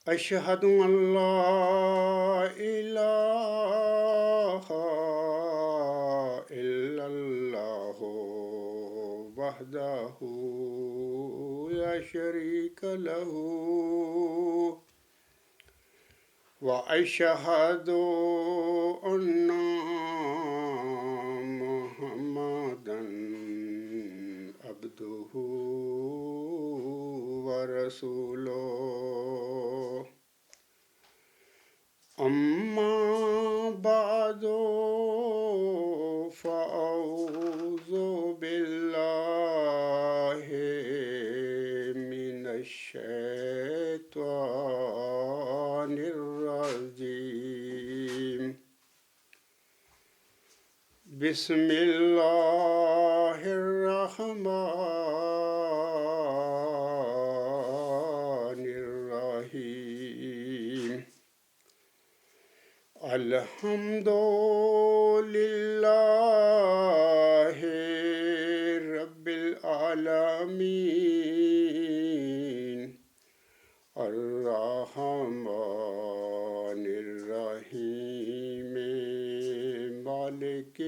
أشهد أن لا إله إلا الله وحده لا شريك له وأشهد أن محمدا عبده ورسوله أما بعد فأعوذ بالله من الشيطان الرجيم بسم الله الرحمن الرحيم الحمد لله رب العالمين الرحمن الرحيم مالك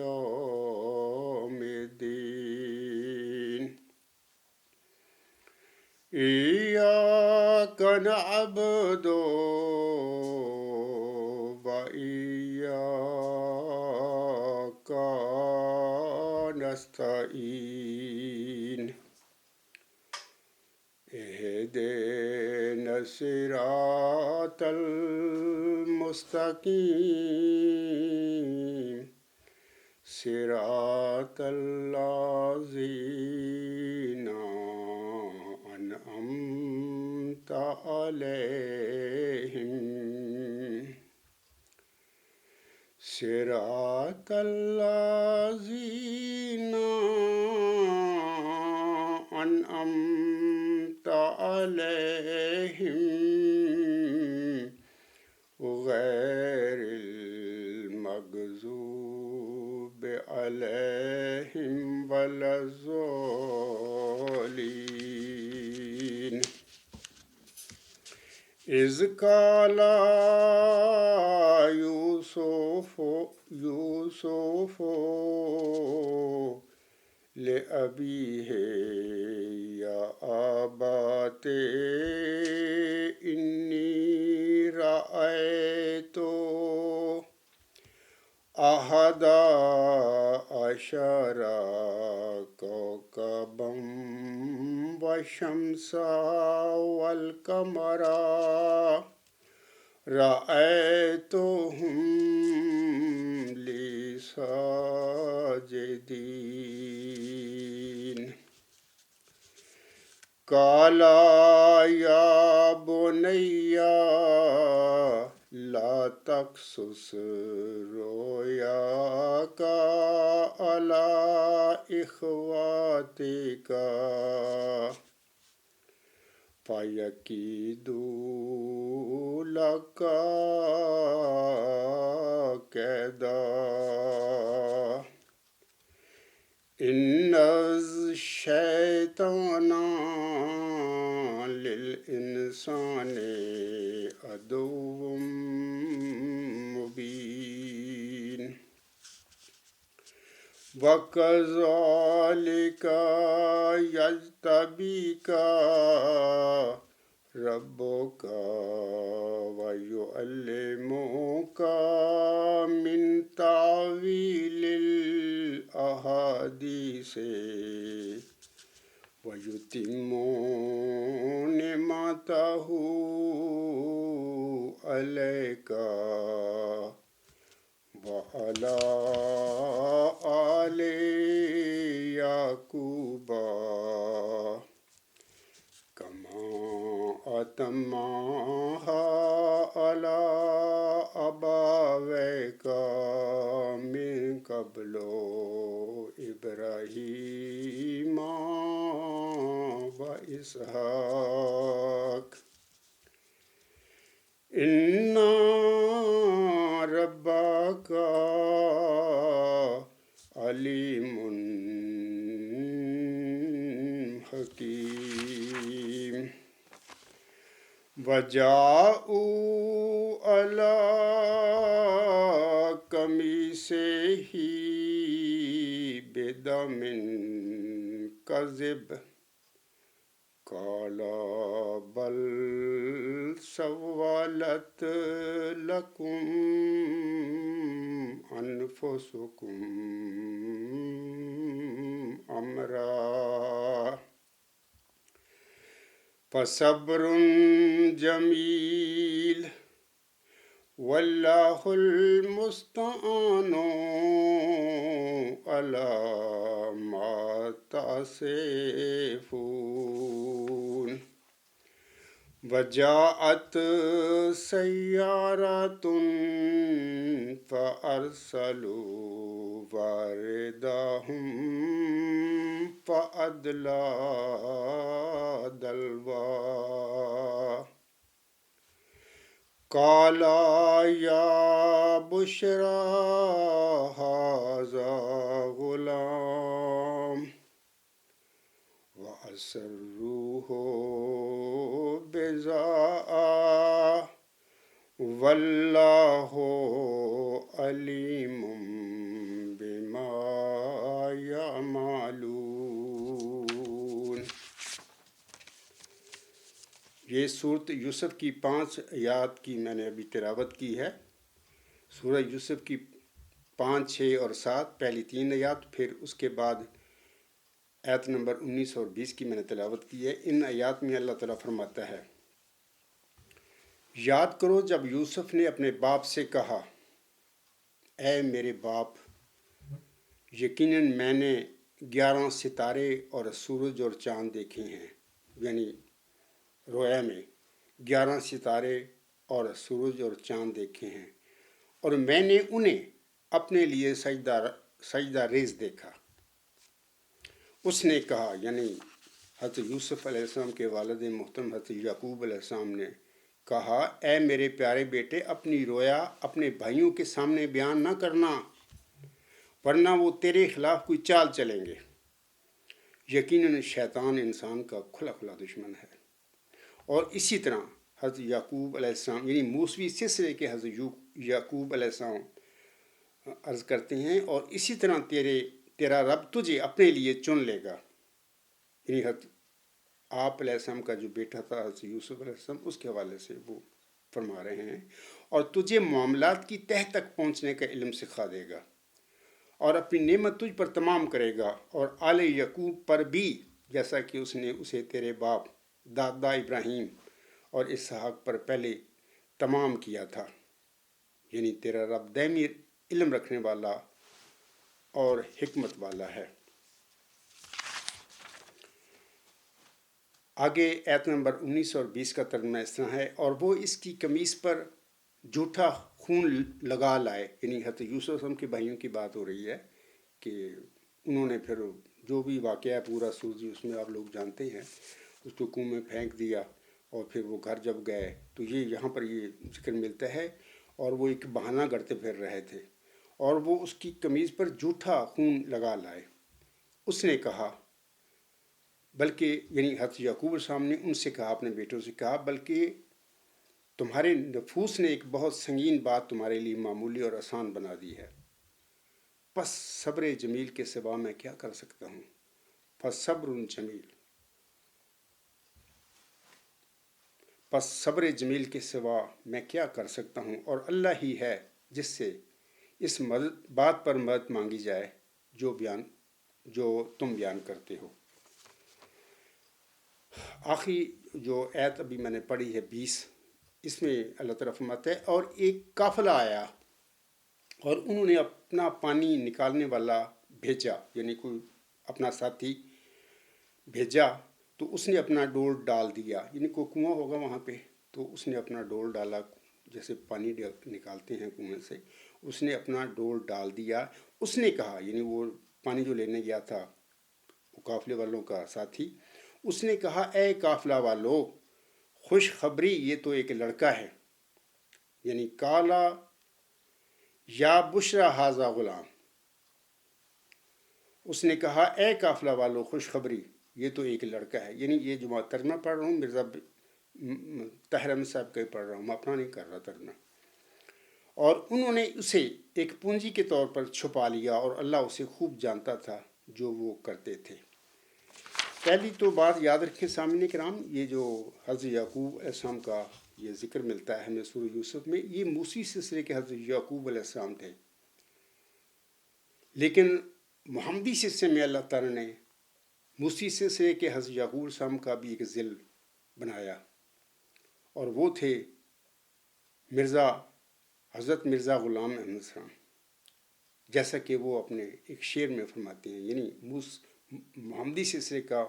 يوم الدين إياك نعبد وإياك نستعين اهدنا الصراط المستقيم صراط الذين أنعمت عليهم صراط الذين أنعمت عليهم غير المغضوب عليهم ولا الضالين إذ قال يوسف لأبيه يا أبت إني رأيت أحد عشر كوكبا والشمس والقمر رأيتهم لي ساجدين قال يا بني لا تقصص رؤياك على إخوتك فيكيدوا لك كيدا إن الشيطان للإنسان عدو مبين وكذلك يجتبيك ربك ويعلمك من تأويل الأحاديث ويتم نعمته عليك وعلى آل يعقوب كما أتمها على أبويك من قبل إبراهيم وإسحاق إن ربك عليم حكيم وجاءوا على قمیصه بدم كذب قال بل سولت لكم أنفسكم أمرا فصبر جمیل واللہ المستعان علی ما تصفون وجاءت سیارۃ فارسلوا واردہم فأدلی دلوا قال یا بشرى هذا غلام وأسروه بضاعة واللہ علیم بما یعملون۔ یہ صورت یوسف کی 5 آیات کی میں نے ابھی تلاوت کی ہے۔ سورہ یوسف کی 5، 6 اور 7 پہلی 3 آیات، پھر اس کے بعد آیت نمبر 19 اور 20 کی میں نے تلاوت کی ہے۔ ان آیات میں اللہ تعالیٰ فرماتا ہے، یاد کرو جب یوسف نے اپنے باپ سے کہا، اے میرے باپ، یقیناً میں نے 11 ستارے اور سورج اور چاند دیکھے ہیں، یعنی رویا میں 11 ستارے اور سورج اور چاند دیکھے ہیں، اور میں نے انہیں اپنے لیے سجدہ ریز دیکھا۔ اس نے کہا، یعنی حضرت یوسف علیہ السلام کے والد محترم حضرت یعقوب علیہ السلام نے کہا، اے میرے پیارے بیٹے، اپنی رویا اپنے بھائیوں کے سامنے بیان نہ کرنا، ورنہ وہ تیرے خلاف کوئی چال چلیں گے۔ یقیناً شیطان انسان کا کھلا کھلا دشمن ہے۔ اور اسی طرح حضرت یعقوب علیہ السلام، یعنی موسوی سلسلے کے حضرت یعقوب علیہ السلام عرض کرتے ہیں، اور اسی طرح تیرا رب تجھے اپنے لیے چن لے گا، یعنی حضرت آپ علیہ السلام کا جو بیٹا تھا حضرت یوسف علیہ السلام، اس کے حوالے سے وہ فرما رہے ہیں، اور تجھے معاملات کی تہ تک پہنچنے کا علم سکھا دے گا، اور اپنی نعمت تجھ پر تمام کرے گا، اور آل یعقوب پر بھی، جیسا کہ اس نے اسے تیرے باپ دادا ابراہیم اور اسحاق پر پہلے تمام کیا تھا۔ یعنی تیرا رب دائمی علم رکھنے والا اور حکمت والا ہے۔ آگے آیت نمبر 19 اور 20 کا ترجمہ اس طرح ہے، اور وہ اس کی قمیص پر جھوٹا خون لگا لائے، یعنی حضرت یوسف علیہ السلام کے بھائیوں کی بات ہو رہی ہے کہ انہوں نے پھر جو بھی واقعہ ہے پورا سوزی اس میں آپ لوگ جانتے ہیں، اس کو کنویں میں پھینک دیا، اور پھر وہ گھر جب گئے تو یہاں پر یہ ذکر ملتا ہے، اور وہ ایک بہانہ گڑتے پھر رہے تھے، اور وہ اس کی قمیض پر جھوٹا خون لگا لائے۔ اس نے کہا، بلکہ یعنی حضرت یعقوب علیہ السلام نے ان سے کہا، اپنے بیٹوں سے کہا، بلکہ تمہارے نفوس نے ایک بہت سنگین بات تمہارے لیے معمولی اور آسان بنا دی ہے، پس صبر جمیل کے سوا میں کیا کر سکتا ہوں؟ صبر جمیل کے سوا میں کیا کر سکتا ہوں، اور اللہ ہی ہے جس سے اس بات پر مدد مانگی جائے جو تم بیان کرتے ہو۔ آخری جو آیت ابھی میں نے پڑھی ہے 20، اس میں اللہ تعالیٰ فرماتا ہے، اور ایک قافلہ آیا اور انہوں نے اپنا پانی نکالنے والا بھیجا، یعنی کوئی اپنا ساتھی بھیجا، تو اس نے اپنا ڈول ڈال دیا، یعنی کوئی کنواں ہوگا وہاں پہ، تو اس نے اپنا ڈول ڈالا، جیسے پانی نکالتے ہیں کنویں سے، اس نے اپنا ڈول ڈال دیا۔ اس نے کہا، یعنی وہ پانی جو لینے گیا تھا وہ قافلے والوں کا ساتھی، اس نے کہا، اے قافلہ والو، خوشخبری، یہ تو ایک لڑکا ہے، یعنی کالا یا بشرا ھذا غلام۔ اس نے کہا، اے قافلہ والو، خوشخبری، یہ تو ایک لڑکا ہے، یعنی یہ جو میں ترجمہ پڑھ رہا ہوں مرزا طاہر احمد صاحب کا ہی پڑھ رہا ہوں، میں اپنا نہیں کر رہا ترجمہ. اور انہوں نے اسے ایک پونجی کے طور پر چھپا لیا، اور اللہ اسے خوب جانتا تھا جو وہ کرتے تھے. پہلی تو بات یاد رکھیں سامعین کرام، یہ جو حضرت یعقوب علیہ السلام کا یہ ذکر ملتا ہے ہمیں سورہ یوسف میں، یہ موسی سلسلے کے حضرت یعقوب علیہ السلام تھے. لیکن محمدی سلسلے میں اللہ تعالیٰ نے موسی سلسلے کے حضرت یعقوب علیہ السلام کا بھی ایک ذیل بنایا، اور وہ تھے حضرت مرزا غلام احمد السلام، جیسا کہ وہ اپنے ایک شعر میں فرماتے ہیں. یعنی محمدی سلسلے کا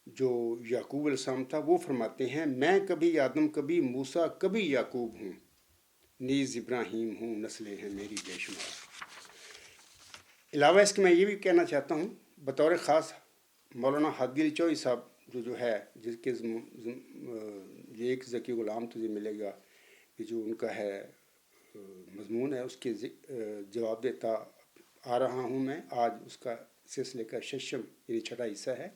جو یعقوب علیہ السلام تھا وہ فرماتے ہیں، میں کبھی آدم کبھی موسیٰ کبھی یعقوب ہوں، نیز ابراہیم ہوں، نسلیں ہیں میری بے شمار. علاوہ اس کے میں یہ بھی کہنا چاہتا ہوں بطور خاص مولانا ہادی علی چوہدری صاحب جو ہے، جس کے یہ ایک ذکی غلام تجھے ملے گا، یہ جو ان کا ہے مضمون ہے، اس کے جواب دیتا آ رہا ہوں میں. آج اس کا سلسلے کا ششم یعنی چھٹا حصہ ہے.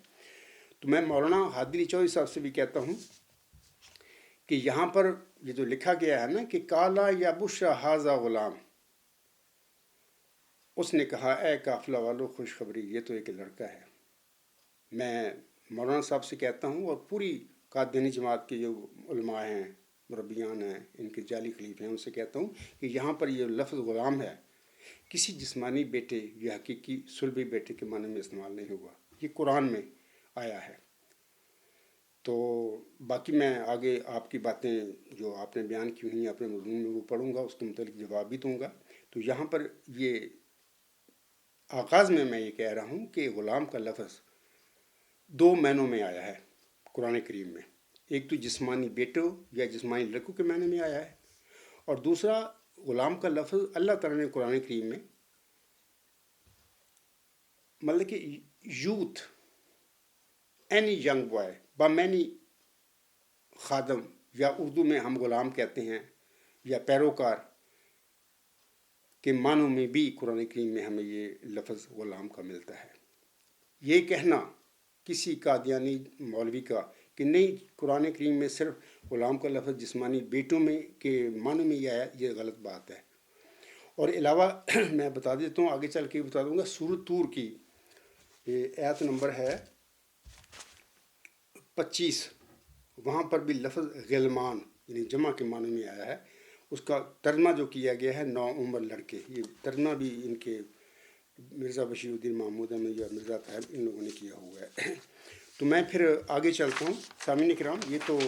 تو میں مولانا ہادی علی چوہدری صاحب سے بھی کہتا ہوں کہ یہاں پر یہ جو لکھا گیا ہے نا کہ کالا یا بشرا ہاذا غلام، اس نے کہا اے قافلہ والو خوشخبری، یہ تو ایک لڑکا ہے. میں مولانا صاحب سے کہتا ہوں، اور پوری قادیانی جماعت کے جو علماء ہیں، مربیان ہیں، ان کے جعلی خلیفے ہیں، ان سے کہتا ہوں کہ یہاں پر یہ لفظ غلام ہے کسی جسمانی بیٹے یا حقیقی صلبی بیٹے کے معنی میں استعمال نہیں ہوا، یہ قرآن میں آیا ہے. تو باقی میں آگے آپ کی باتیں جو آپ نے بیان کی ہوئی ہیں اپنے مضمون میں وہ پڑھوں گا، اس کے متعلق جواب بھی دوں گا. تو یہاں پر یہ آغاز میں یہ کہہ رہا ہوں کہ غلام کا لفظ دو معنوں میں آیا ہے قرآن کریم میں. ایک تو جسمانی بیٹوں یا جسمانی لڑکوں کے معنی میں آیا ہے، اور دوسرا غلام کا لفظ اللہ تعالیٰ نے قرآن کریم میں مطلب کہ یوتھ، اینی ینگ بوائے بامینی خادم، یا اردو میں ہم غلام کہتے ہیں یا پیروکار کے معنوں میں بھی قرآن کریم میں ہمیں یہ لفظ غلام کا ملتا ہے. یہ کہنا کسی قادیانی مولوی کا کہ نہیں قرآن کریم میں صرف غلام کا لفظ جسمانی بیٹوں میں کے معنی میں یہ آیا، یہ غلط بات ہے. اور علاوہ میں بتا دیتا ہوں، آگے چل کے بتا دوں گا، سورۃ طور کی آیت نمبر ہے 25، وہاں پر بھی لفظ غلمان یعنی جمع کے معنی میں آیا ہے. اس کا ترجمہ جو کیا گیا ہے نوعمر لڑکے، یہ ترجمہ بھی ان کے مرزا بشیر الدین محمود احمد یا مرزا طاہر ان لوگوں نے کیا ہوا ہے. تو میں پھر آگے چلتا ہوں. سامعین کرام، یہ تو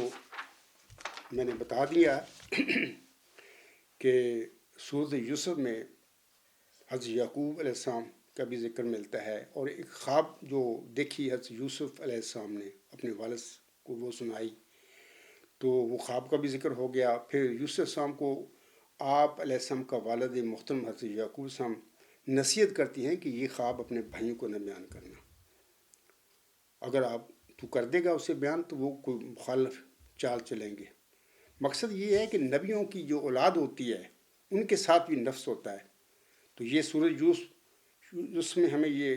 میں نے بتا دیا کہ سورۃ یوسف میں حضرت یعقوب علیہ السلام کا بھی ذکر ملتا ہے، اور ایک خواب جو دیکھی حضرت یوسف علیہ السلام نے اپنے والد کو وہ سنائی، تو وہ خواب کا بھی ذکر ہو گیا. پھر یوسف السلام کو آپ علیہ السلام کا والد محترم حضرت یعقوب السلام نصیحت کرتی ہیں کہ یہ خواب اپنے بھائیوں کو نہ بیان کرنا، اگر تو کر دے گا اسے بیان تو وہ کوئی مخالف چال چلیں گے. مقصد یہ ہے کہ نبیوں کی جو اولاد ہوتی ہے ان کے ساتھ بھی نفس ہوتا ہے. تو یہ سورۃ یوسف میں ہمیں یہ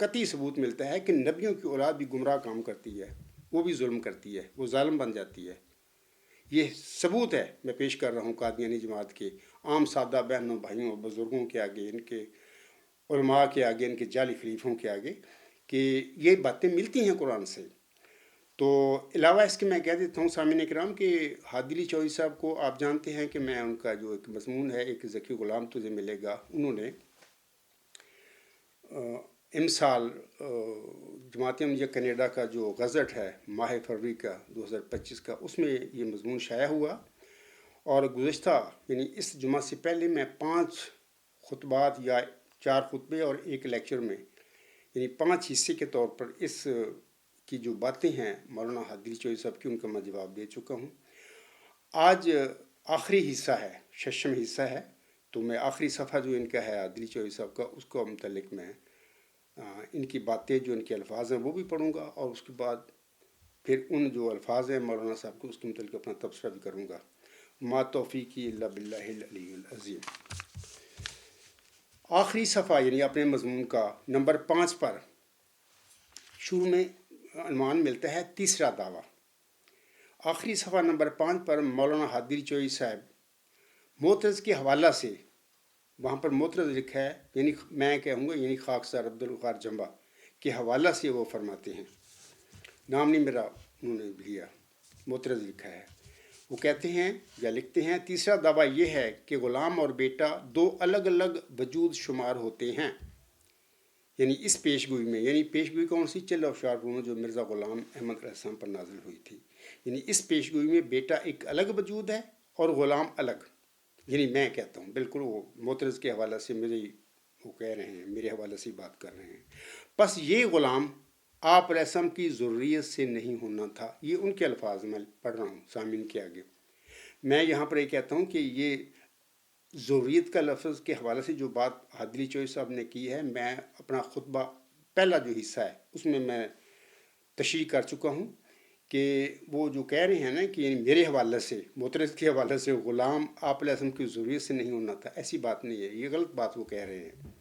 قطعی ثبوت ملتا ہے کہ نبیوں کی اولاد بھی گمراہ کام کرتی ہے، وہ بھی ظلم کرتی ہے، وہ ظالم بن جاتی ہے. یہ ثبوت ہے میں پیش کر رہا ہوں قادیانی جماعت کے عام سادہ بہنوں بھائیوں اور بزرگوں کے آگے، ان کے علماء کے آگے، ان کے جعلی خلیفوں کے آگے، کہ یہ باتیں ملتی ہیں قرآن سے. تو علاوہ اس کے میں کہہ دیتا ہوں سامعین کرام کہ ہادی علی چوہدری صاحب کو آپ جانتے ہیں کہ میں ان کا جو ایک مضمون ہے ایک ذکی غلام تجھے ملے گا، انہوں نے امسال جماعت احمدیہ کینیڈا کا جو گزٹ ہے ماہ فروری کا 2025 کا، اس میں یہ مضمون شائع ہوا. اور گزشتہ یعنی اس جمعہ سے پہلے میں 5 خطبات یا 4 خطبے اور ایک لیکچر میں یعنی 5 حصے کے طور پر اس کی جو باتیں ہیں مولانا ہادی علی چوہدری صاحب کی، ان کا میں جواب دے چکا ہوں. آج آخری حصہ ہے، ششم حصہ ہے، تو میں آخری صفحہ جو ان کا ہے ہادی علی چوہدری صاحب کا، اس کو متعلق میں ان کی باتیں جو ان کے الفاظ ہیں وہ بھی پڑھوں گا، اور اس کے بعد پھر ان جو الفاظ ہیں مولانا صاحب کو اس کے متعلق اپنا تبصرہ بھی کروں گا. ما توفیقی الا باللہ العلی العظیم. آخری صفحہ یعنی اپنے مضمون کا نمبر 5 پر شروع میں عنوان ملتا ہے تیسرا دعویٰ. آخری صفحہ نمبر 5 پر مولانا حادری چوئی صاحب معترض کے حوالہ سے، وہاں پر معترض لکھا ہے، یعنی میں کہوں گا یعنی خاکسار عبدالغفار جمبا کے حوالہ سے وہ فرماتے ہیں، نام نہیں میرا انہوں نے لیا، معترض لکھا ہے، وہ کہتے ہیں یا لکھتے ہیں، تیسرا دعویٰ یہ ہے کہ غلام اور بیٹا دو الگ الگ وجود شمار ہوتے ہیں، یعنی اس پیش گوئی میں، یعنی پیش گوئی کون سی؟ چل افشار پور جو مرزا غلام احمد علیہ السلام پر نازل ہوئی تھی، یعنی اس پیش گوئی میں بیٹا ایک الگ وجود ہے اور غلام الگ، یعنی میں کہتا ہوں بالکل وہ معترض کے حوالہ سے وہ کہہ رہے ہیں، میرے حوالے سے بات کر رہے ہیں، بس یہ غلام آپ علیہ السلام کی ضروریت سے نہیں ہونا تھا، یہ ان کے الفاظ میں پڑھ رہا ہوں سامعین کے آگے۔ میں یہاں پر یہ کہتا ہوں کہ یہ ضروریت کا لفظ کے حوالے سے جو بات حادری چوئی صاحب نے کی ہے، میں اپنا خطبہ پہلا جو حصہ ہے اس میں تشریح کر چکا ہوں کہ وہ جو کہہ رہے ہیں نا کہ یعنی میرے حوالے سے، معترض کے حوالے سے غلام آپ علیہ السلام کی ضروریت سے نہیں ہونا تھا، ایسی بات نہیں ہے، یہ غلط بات وہ کہہ رہے ہیں۔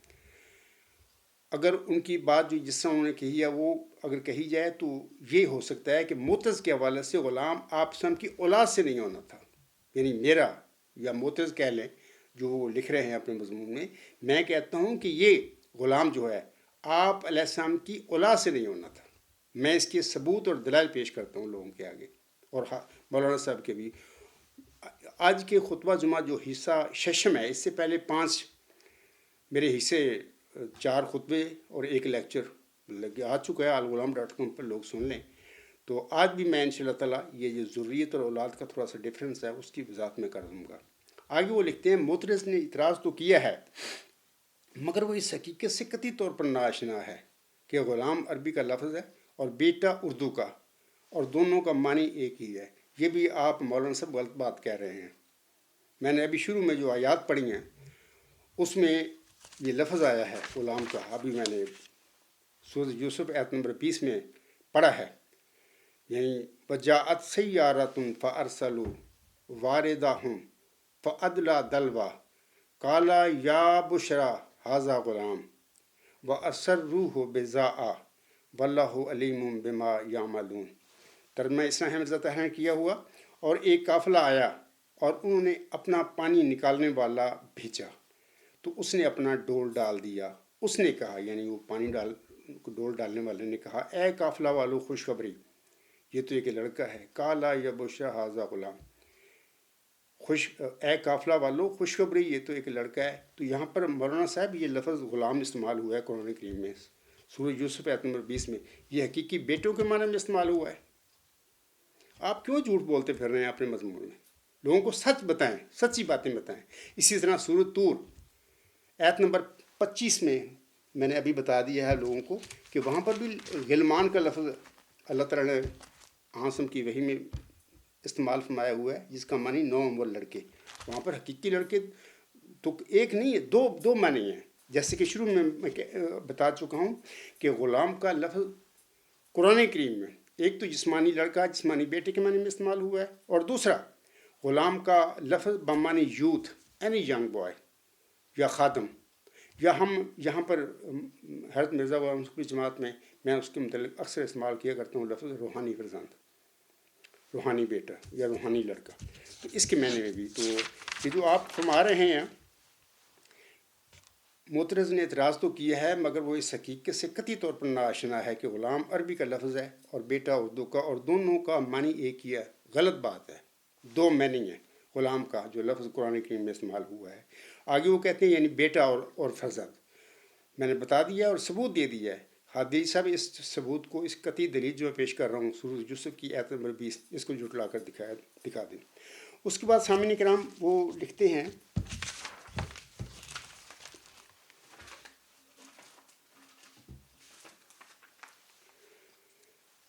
اگر ان کی بات جو جس طرح انہوں نے کہی ہے وہ اگر کہی جائے تو یہ ہو سکتا ہے کہ معترض کے حوالے سے غلام آپ وسلم کی اولاد سے نہیں ہونا تھا، یعنی میرا یا معترض کہہ لیں جو وہ لکھ رہے ہیں اپنے مضمون میں کہتا ہوں کہ یہ غلام جو ہے آپ علیہ السلام کی اولاد سے نہیں ہونا تھا، میں اس کے ثبوت اور دلائل پیش کرتا ہوں لوگوں کے آگے، اور مولانا صاحب کے بھی۔ آج کے خطبہ جمعہ جو حصہ ششم ہے، اس سے پہلے 5 میرے حصے 4 خطبے اور 1 لیکچر آ چکا ہے alغلام.com پر، لوگ سن لیں، تو آج بھی میں انشاءاللہ تعالیٰ یہ جو ضروریت اور اولاد کا تھوڑا سا ڈفرینس ہے اس کی وضاحت میں کر دوں گا۔ آگے وہ لکھتے ہیں، معترض نے اعتراض تو کیا ہے مگر وہ اس حقیقت سے قطعی طور پر ناآشنا ہے کہ غلام عربی کا لفظ ہے اور بیٹا اردو کا، اور دونوں کا معنی ایک ہی ہے۔ یہ بھی آپ مولانا صاحب غلط بات کہہ رہے ہیں۔ میں نے ابھی شروع میں جو آیات پڑھی ہیں اس میں یہ لفظ آیا ہے غلام کا، ابھی میں نے سورۃ یوسف آیت نمبر 20 میں پڑھا ہے، یعنی وجاءت سیارۃ فارسلوا واردہم فادلی دلوا قال یا بشرا ھذا غلام واسروہ بضاعۃ واللہ علیم بما یعملون۔ ترجمہ اسنا احمد ذاتا ہے کیا ہوا، اور ایک قافلہ آیا اور انہوں نے اپنا پانی نکالنے والا بھیجا تو اس نے اپنا ڈول ڈال دیا، اس نے کہا، یعنی وہ ڈول ڈالنے والے نے کہا، اے قافلہ والو خوشخبری، یہ تو ایک لڑکا ہے، قالا یا بشرا ھذا غلام، اے قافلہ والو خوشخبری، یہ تو ایک لڑکا ہے۔ تو یہاں پر مولانا صاحب یہ لفظ غلام استعمال ہوا ہے قرآن کریم میں، سورۃ یوسف آیت نمبر 20 میں، یہ حقیقی بیٹوں کے معنی میں استعمال ہوا ہے۔ آپ کیوں جھوٹ بولتے پھر رہے ہیں اپنے مضمون میں؟ لوگوں کو سچ بتائیں، سچی باتیں بتائیں۔ اسی طرح سورۃ طور آیت نمبر 25 میں نے ابھی بتا دیا ہے لوگوں کو کہ وہاں پر بھی غلمان کا لفظ اللہ تعالیٰ نے عاصم کی وحی میں استعمال فرمایا ہوا ہے، جس کا معنی نوعمر لڑکے۔ وہاں پر حقیقی لڑکے تو ایک نہیں ہے، دو معنی ہیں، جیسے کہ شروع میں بتا چکا ہوں کہ غلام کا لفظ قرآن کریم میں ایک تو جسمانی لڑکا، جسمانی بیٹے کے معنی میں استعمال ہوا ہے، اور دوسرا غلام کا لفظ بمعنی یوتھ، اینی ینگ بوائے یا خادم، یا ہم یہاں پر حضرت مرزا غلام کی جماعت میں اس کے متعلق اکثر استعمال کیا کرتا ہوں لفظ روحانی فرزند، روحانی بیٹا یا روحانی لڑکا، تو اس کے معنی میں بھی تو یہ جو آپ فرما رہے ہیں، معترض نے اعتراض تو کیا ہے مگر وہ اس حقیقت سے قطعی طور پر ناآشنا ہے کہ غلام عربی کا لفظ ہے اور بیٹا اردو کا، اور دونوں کا معنی ایک ہی ہے۔ غلط بات ہے، 2 معنی ہیں غلام کا جو لفظ قرآن کریم میں استعمال ہوا ہے۔ آگے وہ کہتے ہیں یعنی بیٹا اور فرزند، میں نے بتا دیا اور ثبوت دے دیا ہے۔ حادری صاحب اس ثبوت کو، اس قطعی دلیل جو میں پیش کر رہا ہوں سورۃ یوسف کی آیت نمبر 20، اس کو جھٹلا کر دکھا دیں۔ اس کے بعد سامعین کرام وہ لکھتے ہیں،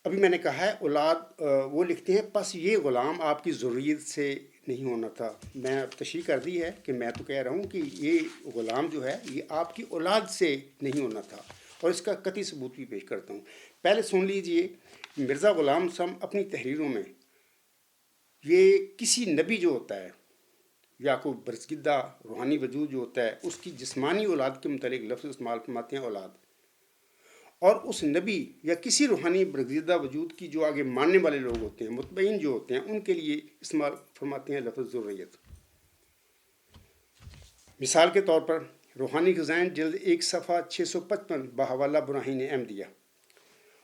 ابھی میں نے کہا ہے اولاد، وہ لکھتے ہیں پس یہ غلام آپ کی ضروریت سے نہیں ہونا تھا۔ میں تشریح کر دی ہے کہ میں تو کہہ رہا ہوں کہ یہ غلام جو ہے یہ آپ کی اولاد سے نہیں ہونا تھا، اور اس کا قطعی ثبوت بھی پیش کرتا ہوں۔ پہلے سن لیجئے، مرزا غلام صاحب اپنی تحریروں میں یہ کسی نبی جو ہوتا ہے یا کوئی برسگدہ روحانی وجود جو ہوتا ہے اس کی جسمانی اولاد کے متعلق لفظ استعمال فرماتے ہیں اولاد، اور اس نبی یا کسی روحانی برگزیدہ وجود کی جو آگے ماننے والے لوگ ہوتے ہیں، مطمئن جو ہوتے ہیں، ان کے لیے استعمال فرماتے ہیں لفظ ضروریت۔ مثال کے طور پر روحانی خزائن جلد 1 صفحہ 655 بحوالہ براہین احمدیہ،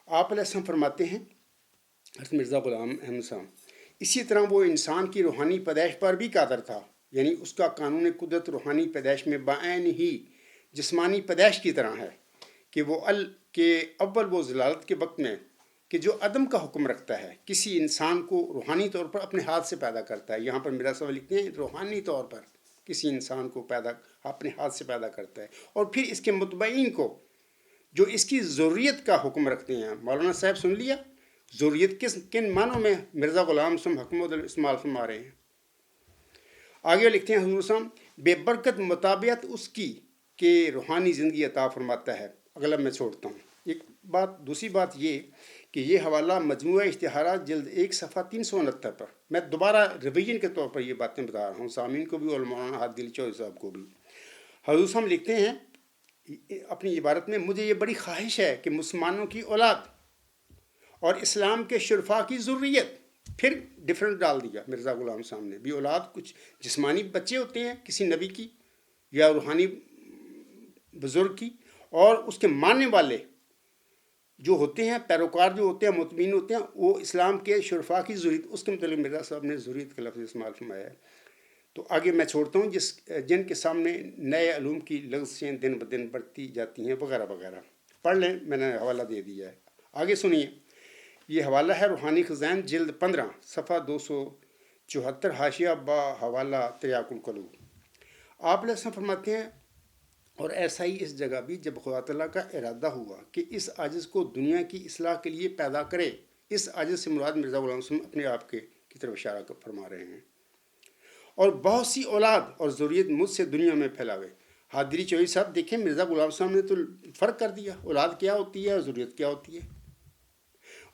آپ علیہ السلام فرماتے ہیں، حضرت مرزا غلام احمد صاحب، اسی طرح وہ انسان کی روحانی پیدائش پر بھی قادر تھا، یعنی اس کا قانون قدرت روحانی پیدائش میں بعین ہی جسمانی پیدائش کی طرح ہے کہ اول وہ ضلالت کے وقت میں کہ جو عدم کا حکم رکھتا ہے، کسی انسان کو روحانی طور پر اپنے ہاتھ سے پیدا کرتا ہے۔ یہاں پر میرا سوال لکھتے ہیں روحانی طور پر کسی انسان کو اپنے ہاتھ سے پیدا کرتا ہے، اور پھر اس کے متبعین کو جو اس کی ضروریت کا حکم رکھتے ہیں۔ مولانا صاحب سن لیا ضروریت کن معنوں میں مرزا غلام سم حکمت استعمال فرما رہے ہیں۔ آگے لکھتے ہیں حضور صاحب بے برکت مطابعت اس کی کہ روحانی زندگی عطا فرماتا ہے۔ اگلا میں چھوڑتا ہوں دوسری بات یہ کہ یہ حوالہ مجموعہ اشتہارات جلد 1 صفحہ 369 پر، میں دوبارہ ریویژن کے طور پر یہ باتیں بتا رہا ہوں سامعین کو بھی اور مولانا ہاد دل چوہدری صاحب کو بھی۔ حضور صاحب لکھتے ہیں اپنی عبارت میں، مجھے یہ بڑی خواہش ہے کہ مسلمانوں کی اولاد اور اسلام کے شرفاء کی ضروریت، پھر ڈفرنٹ ڈال دیا مرزا غلام صاحب نے بھی، اولاد کچھ جسمانی بچے ہوتے ہیں کسی نبی کی یا روحانی بزرگ کی، اور اس کے ماننے والے جو ہوتے ہیں، پیروکار جو ہوتے ہیں، مطمئن ہوتے ہیں، وہ اسلام کے شرفاء کی ضروریت، اس کے متعلق مرزا صاحب نے ضروریت کا لفظ استعمال فرمایا ہے۔ تو آگے میں چھوڑتا ہوں جن کے سامنے نئے علوم کی لغزشیں دن بدن بڑھتی جاتی ہیں وغیرہ وغیرہ، پڑھ لیں، میں نے حوالہ دے دیا ہے۔ آگے سنیے، یہ حوالہ ہے روحانی خزائن جلد 15 صفحہ 274 حاشیہ با حوالہ تریاق القلوب۔ آپ علیہ السلام فرماتے ہیں، اور ایسا ہی اس جگہ بھی جب خدا تعالیٰ کا ارادہ ہوا کہ اس عاجز کو دنیا کی اصلاح کے لیے پیدا کرے، اس عاجز سے مراد مرزا غلام صاحب اپنے آپ کی طرف اشارہ فرما رہے ہیں، اور بہت سی اولاد اور ضروریت مجھ سے دنیا میں پھیلاوے۔ حادری چوہدری صاحب دیکھیں، مرزا غلام صاحب نے تو فرق کر دیا، اولاد کیا ہوتی ہے اور ضروریت کیا ہوتی ہے۔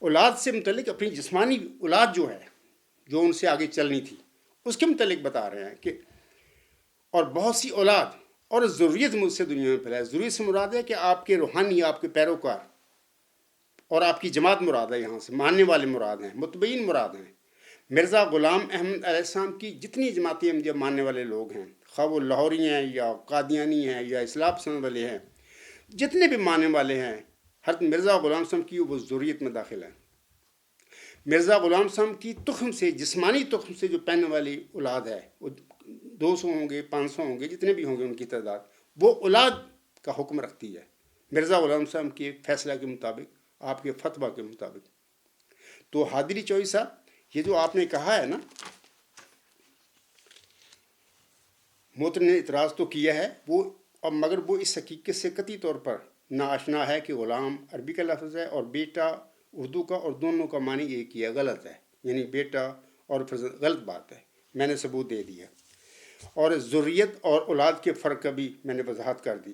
اولاد سے متعلق اپنی جسمانی اولاد جو ہے، جو ان سے آگے چلنی تھی، اس کے متعلق بتا رہے ہیں کہ اور بہت سی اولاد اور ضروریت مجھ سے دنیا میں پھیلائے۔ ضروریت سے مراد ہے کہ آپ کے روحانی، آپ کے پیروکار اور آپ کی جماعت مراد ہے، یہاں سے ماننے والے مراد ہیں، متبعین مراد ہیں۔ مرزا غلام احمد علیہ السلام کی جتنی جماعتیں جب ماننے والے لوگ ہیں، خواہ وہ لاہوری ہیں یا قادیانی ہیں یا اصلاح پسند والے ہیں، جتنے بھی ماننے والے ہیں، حضرت مرزا غلام صاحب کی وہ ضروریت میں داخل ہے۔ مرزا غلام صاحب کی تخم سے، جسمانی تخم سے جو پہننے والی اولاد ہے، وہ 200 ہوں گے، 500 ہوں گے، جتنے بھی ہوں گے ان کی تعداد، وہ اولاد کا حکم رکھتی ہے مرزا غلام صاحب کے فیصلہ کے مطابق، آپ کے فتویٰ کے مطابق۔ تو حادری چوہدری صاحب، یہ جو آپ نے کہا ہے نا، محترم نے اعتراض تو کیا ہے وہ، مگر وہ اس حقیقت سے قطعی طور پر ناآشنا ہے کہ غلام عربی کا لفظ ہے اور بیٹا اردو کا، اور دونوں کا معنی ایک ہی ہے، غلط ہے، یعنی بیٹا اور فرزند، غلط بات ہے، میں نے ثبوت دے دیا۔ اور ضروریت اور اولاد کے فرق کا بھی میں نے وضاحت کر دی۔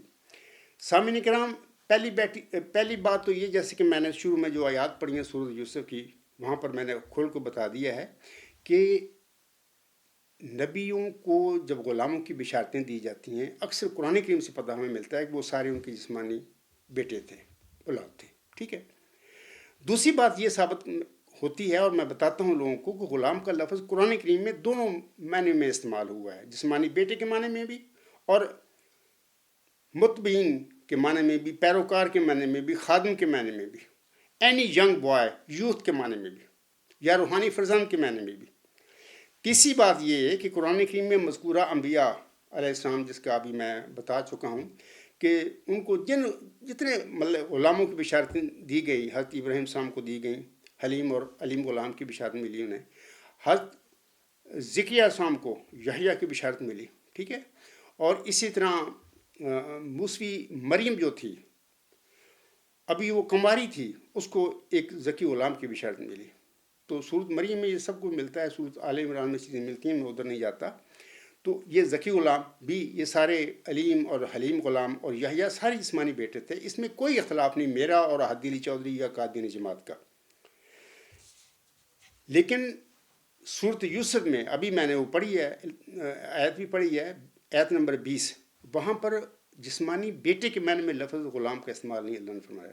سامعین کرام، پہلی بات تو یہ، جیسے کہ میں نے شروع میں جو آیات پڑھی ہیں سورۃ یوسف کی، وہاں پر میں نے کھول کو بتا دیا ہے کہ نبیوں کو جب غلاموں کی بشارتیں دی جاتی ہیں، اکثر قرآن کریم سے پتہ ہمیں ملتا ہے کہ وہ سارے ان کے جسمانی بیٹے تھے، اولاد تھے، ٹھیک ہے۔ دوسری بات یہ ثابت ہوتی ہے، اور میں بتاتا ہوں لوگوں کو، کہ غلام کا لفظ قرآن کریم میں دونوں معنی میں استعمال ہوا ہے، جسمانی بیٹے کے معنی میں بھی اور متبعین کے معنی میں بھی، پیروکار کے معنی میں بھی، خادم کے معنی میں بھی، اینی ینگ بوائے، یوتھ کے معنی میں بھی، یا روحانی فرزند کے معنی میں بھی۔ تیسری بات یہ ہے کہ قرآن کریم میں مذکورہ انبیاء علیہ السلام، جس کا ابھی میں بتا چکا ہوں کہ ان کو جتنے مطلب غلاموں کی بشارتیں دی گئی، حضرت ابراہیم السلام کو دی گئیں، حلیم اور علیم غلام کی بشارت ملی انہیں، حضرت زکریا السلام کو یحییٰ کی بشارت ملی، ٹھیک ہے، اور اسی طرح موسوی مریم جو تھی، ابھی وہ کماری تھی، اس کو ایک ذکی غلام کی بشارت ملی۔ تو سورۃ مریم میں یہ سب کچھ ملتا ہے، سورۃ آل عمران میں چیزیں ملتی ہیں، میں ادھر نہیں جاتا۔ تو یہ ذکی غلام بھی، یہ سارے علیم اور حلیم غلام اور یحییٰ سارے جسمانی بیٹے تھے، اس میں کوئی اختلاف نہیں میرا اور حاد دل چوہدری یا قادیانی جماعت کا۔ لیکن سورۃ یوسف میں ابھی میں نے وہ پڑھی ہے، آیت بھی پڑھی ہے، آیت نمبر 20، وہاں پر جسمانی بیٹے کے معنی میں لفظ غلام کا استعمال نہیں اللہ نے فرمایا۔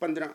15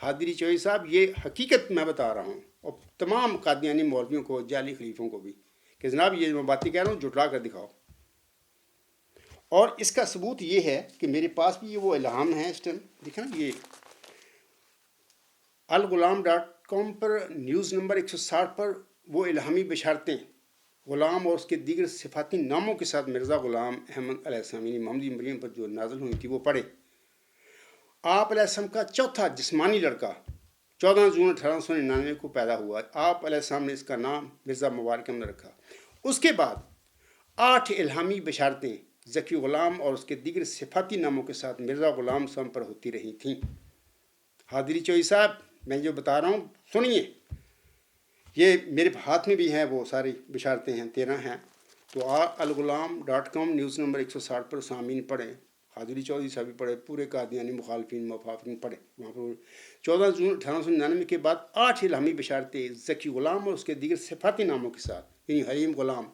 حاضری چوئی صاحب، یہ حقیقت میں بتا رہا ہوں، اور تمام قادیانی مولویوں کو، جعلی خلیفوں کو بھی، کہ جناب یہ میں باتیں کہہ رہا ہوں جھٹلا کر دکھاؤ. اور اس کا ثبوت یہ ہے کہ میرے پاس بھی یہ وہ الہام ہے اس ٹائم، دیکھیں نا، یہ الغلام.com پر نیوز نمبر 160 پر وہ الہامی بشارتیں غلام اور اس کے دیگر صفاتی ناموں کے ساتھ مرزا غلام احمد علیہ السلام یعنی محمدی مریم پر جو نازل ہوئی تھی وہ پڑھے. آپ علیہ السلام کا چوتھا جسمانی لڑکا 14 جون 1899 کو پیدا ہوا. آپ علیہ السلام نے اس کا نام مرزا مبارک احمد رکھا. اس کے بعد 8 الہامی بشارتیں ذکی غلام اور اس کے دیگر صفاتی ناموں کے ساتھ مرزا غلام صاحب پر ہوتی رہی تھیں. حاضری چوئی صاحب، میں جو بتا رہا ہوں سنیے، یہ میرے ہاتھ میں بھی ہیں، وہ ساری بشارتیں ہیں، 13 ہیں. تو الغلام.com نیوز نمبر 160 پر سامعین پڑھیں، حاضری چودھری صاحب بھی پڑھے، پورے قادیانی مخالفین مفافین پڑھے. وہاں پر 14 جون 1899 کے بعد 8 الہامی بشارتیں ذکی غلام اور اس کے دیگر صفاتی ناموں کے ساتھ، یعنی حلیم غلام،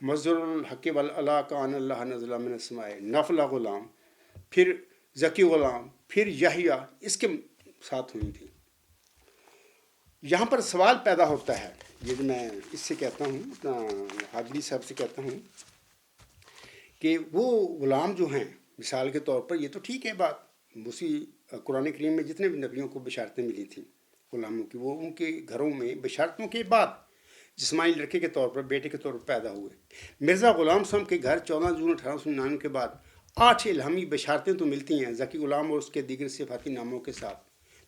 مظہر الحق والعلا کان اللہ نزل من السماء، نفلہ غلام، پھر ذکی غلام، پھر یحییٰ، اس کے ساتھ ہوئی تھی. یہاں پر سوال پیدا ہوتا ہے، یہ میں اس سے کہتا ہوں، حاضری صاحب سے کہتا ہوں کہ وہ غلام جو ہیں مثال کے طور پر، یہ تو ٹھیک ہے بات، اسی قرآن کریم میں جتنے بھی نبیوں کو بشارتیں ملی تھیں غلاموں کی، وہ ان کے گھروں میں بشارتوں کے بعد جسمانی لڑکے کے طور پر، بیٹے کے طور پر پیدا ہوئے. مرزا غلام صاحب کے گھر 14 جون 1899 کے بعد 8 الہامی بشارتیں تو ملتی ہیں ذکی غلام اور اس کے دیگر صفاتی ناموں کے ساتھ.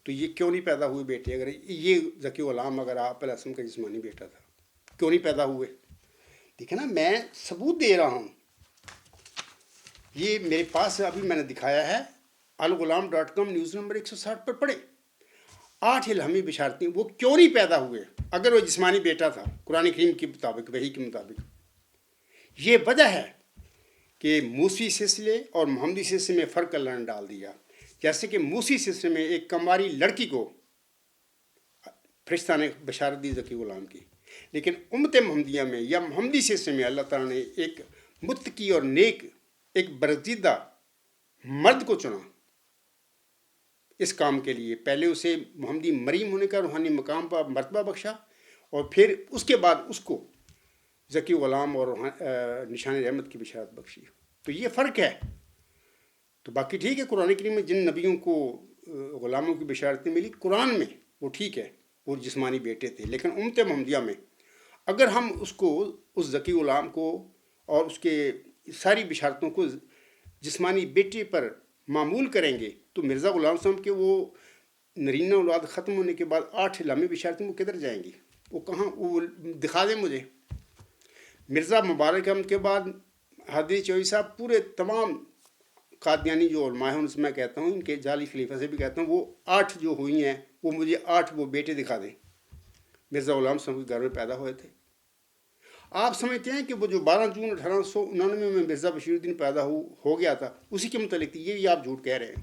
تو یہ کیوں نہیں پیدا ہوئے بیٹے؟ اگر یہ ذکی غلام اگر آپ علیہ السلام کا جسمانی بیٹا تھا، کیوں نہیں پیدا ہوئے؟ دیکھیں نا، میں ثبوت دے رہا ہوں، یہ میرے پاس ابھی میں نے دکھایا ہے، الغلام.com نیوز نمبر 160 پر پڑھے. 8 الہامی بشارتیں، وہ کیوں نہیں پیدا ہوئے اگر وہ جسمانی بیٹا تھا قرآن کریم کے مطابق، وحی کے مطابق؟ یہ وجہ ہے کہ موسی سلسلے اور محمدی سلسلے میں فرق اللہ نے ڈال دیا. جیسے کہ موسی سلسلے میں ایک کماری لڑکی کو فرشتہ نے بشارت دی ذکی غلام کی، لیکن امت محمدیہ میں یا محمدی سلسلے میں اللہ تعالیٰ نے ایک متقی اور نیک، ایک برگزیدہ مرد کو چنا اس کام کے لیے. پہلے اسے محمدی مریم ہونے کا روحانی مقام پر مرتبہ بخشا، اور پھر اس کے بعد اس کو ذکی غلام اور نشان رحمت کی بشارت بخشی. تو یہ فرق ہے. تو باقی ٹھیک ہے، قرآن کریم میں جن نبیوں کو غلاموں کی بشارتیں ملی قرآن میں، وہ ٹھیک ہے، وہ جسمانی بیٹے تھے. لیکن امت محمدیہ میں اگر ہم اس کو، اس ذکی غلام کو اور اس کے ساری بشارتوں کو جسمانی بیٹے پر معمول کریں گے، تو مرزا غلام صاحب کے وہ نرینہ اولاد ختم ہونے کے بعد 8 الہامی بشارتیں وہ کدھر جائیں گی؟ وہ کہاں؟ وہ دکھا دیں مجھے. مرزا مبارک احمد کے بعد حاضری چوئی صاحب پورے تمام قادیانی جو علماء ہیں ان سے میں کہتا ہوں، ان کے جعلی خلیفہ سے بھی کہتا ہوں، وہ 8 جو ہوئی ہیں وہ مجھے 8 وہ بیٹے دکھا دیں مرزا غلام صاحب کے گھر میں پیدا ہوئے تھے. آپ سمجھتے ہیں کہ وہ جو 12 جون 1899 میں مرزا بشیر الدین پیدا ہو گیا تھا اسی کے متعلق تھی، یہ آپ جھوٹ کہہ رہے ہیں.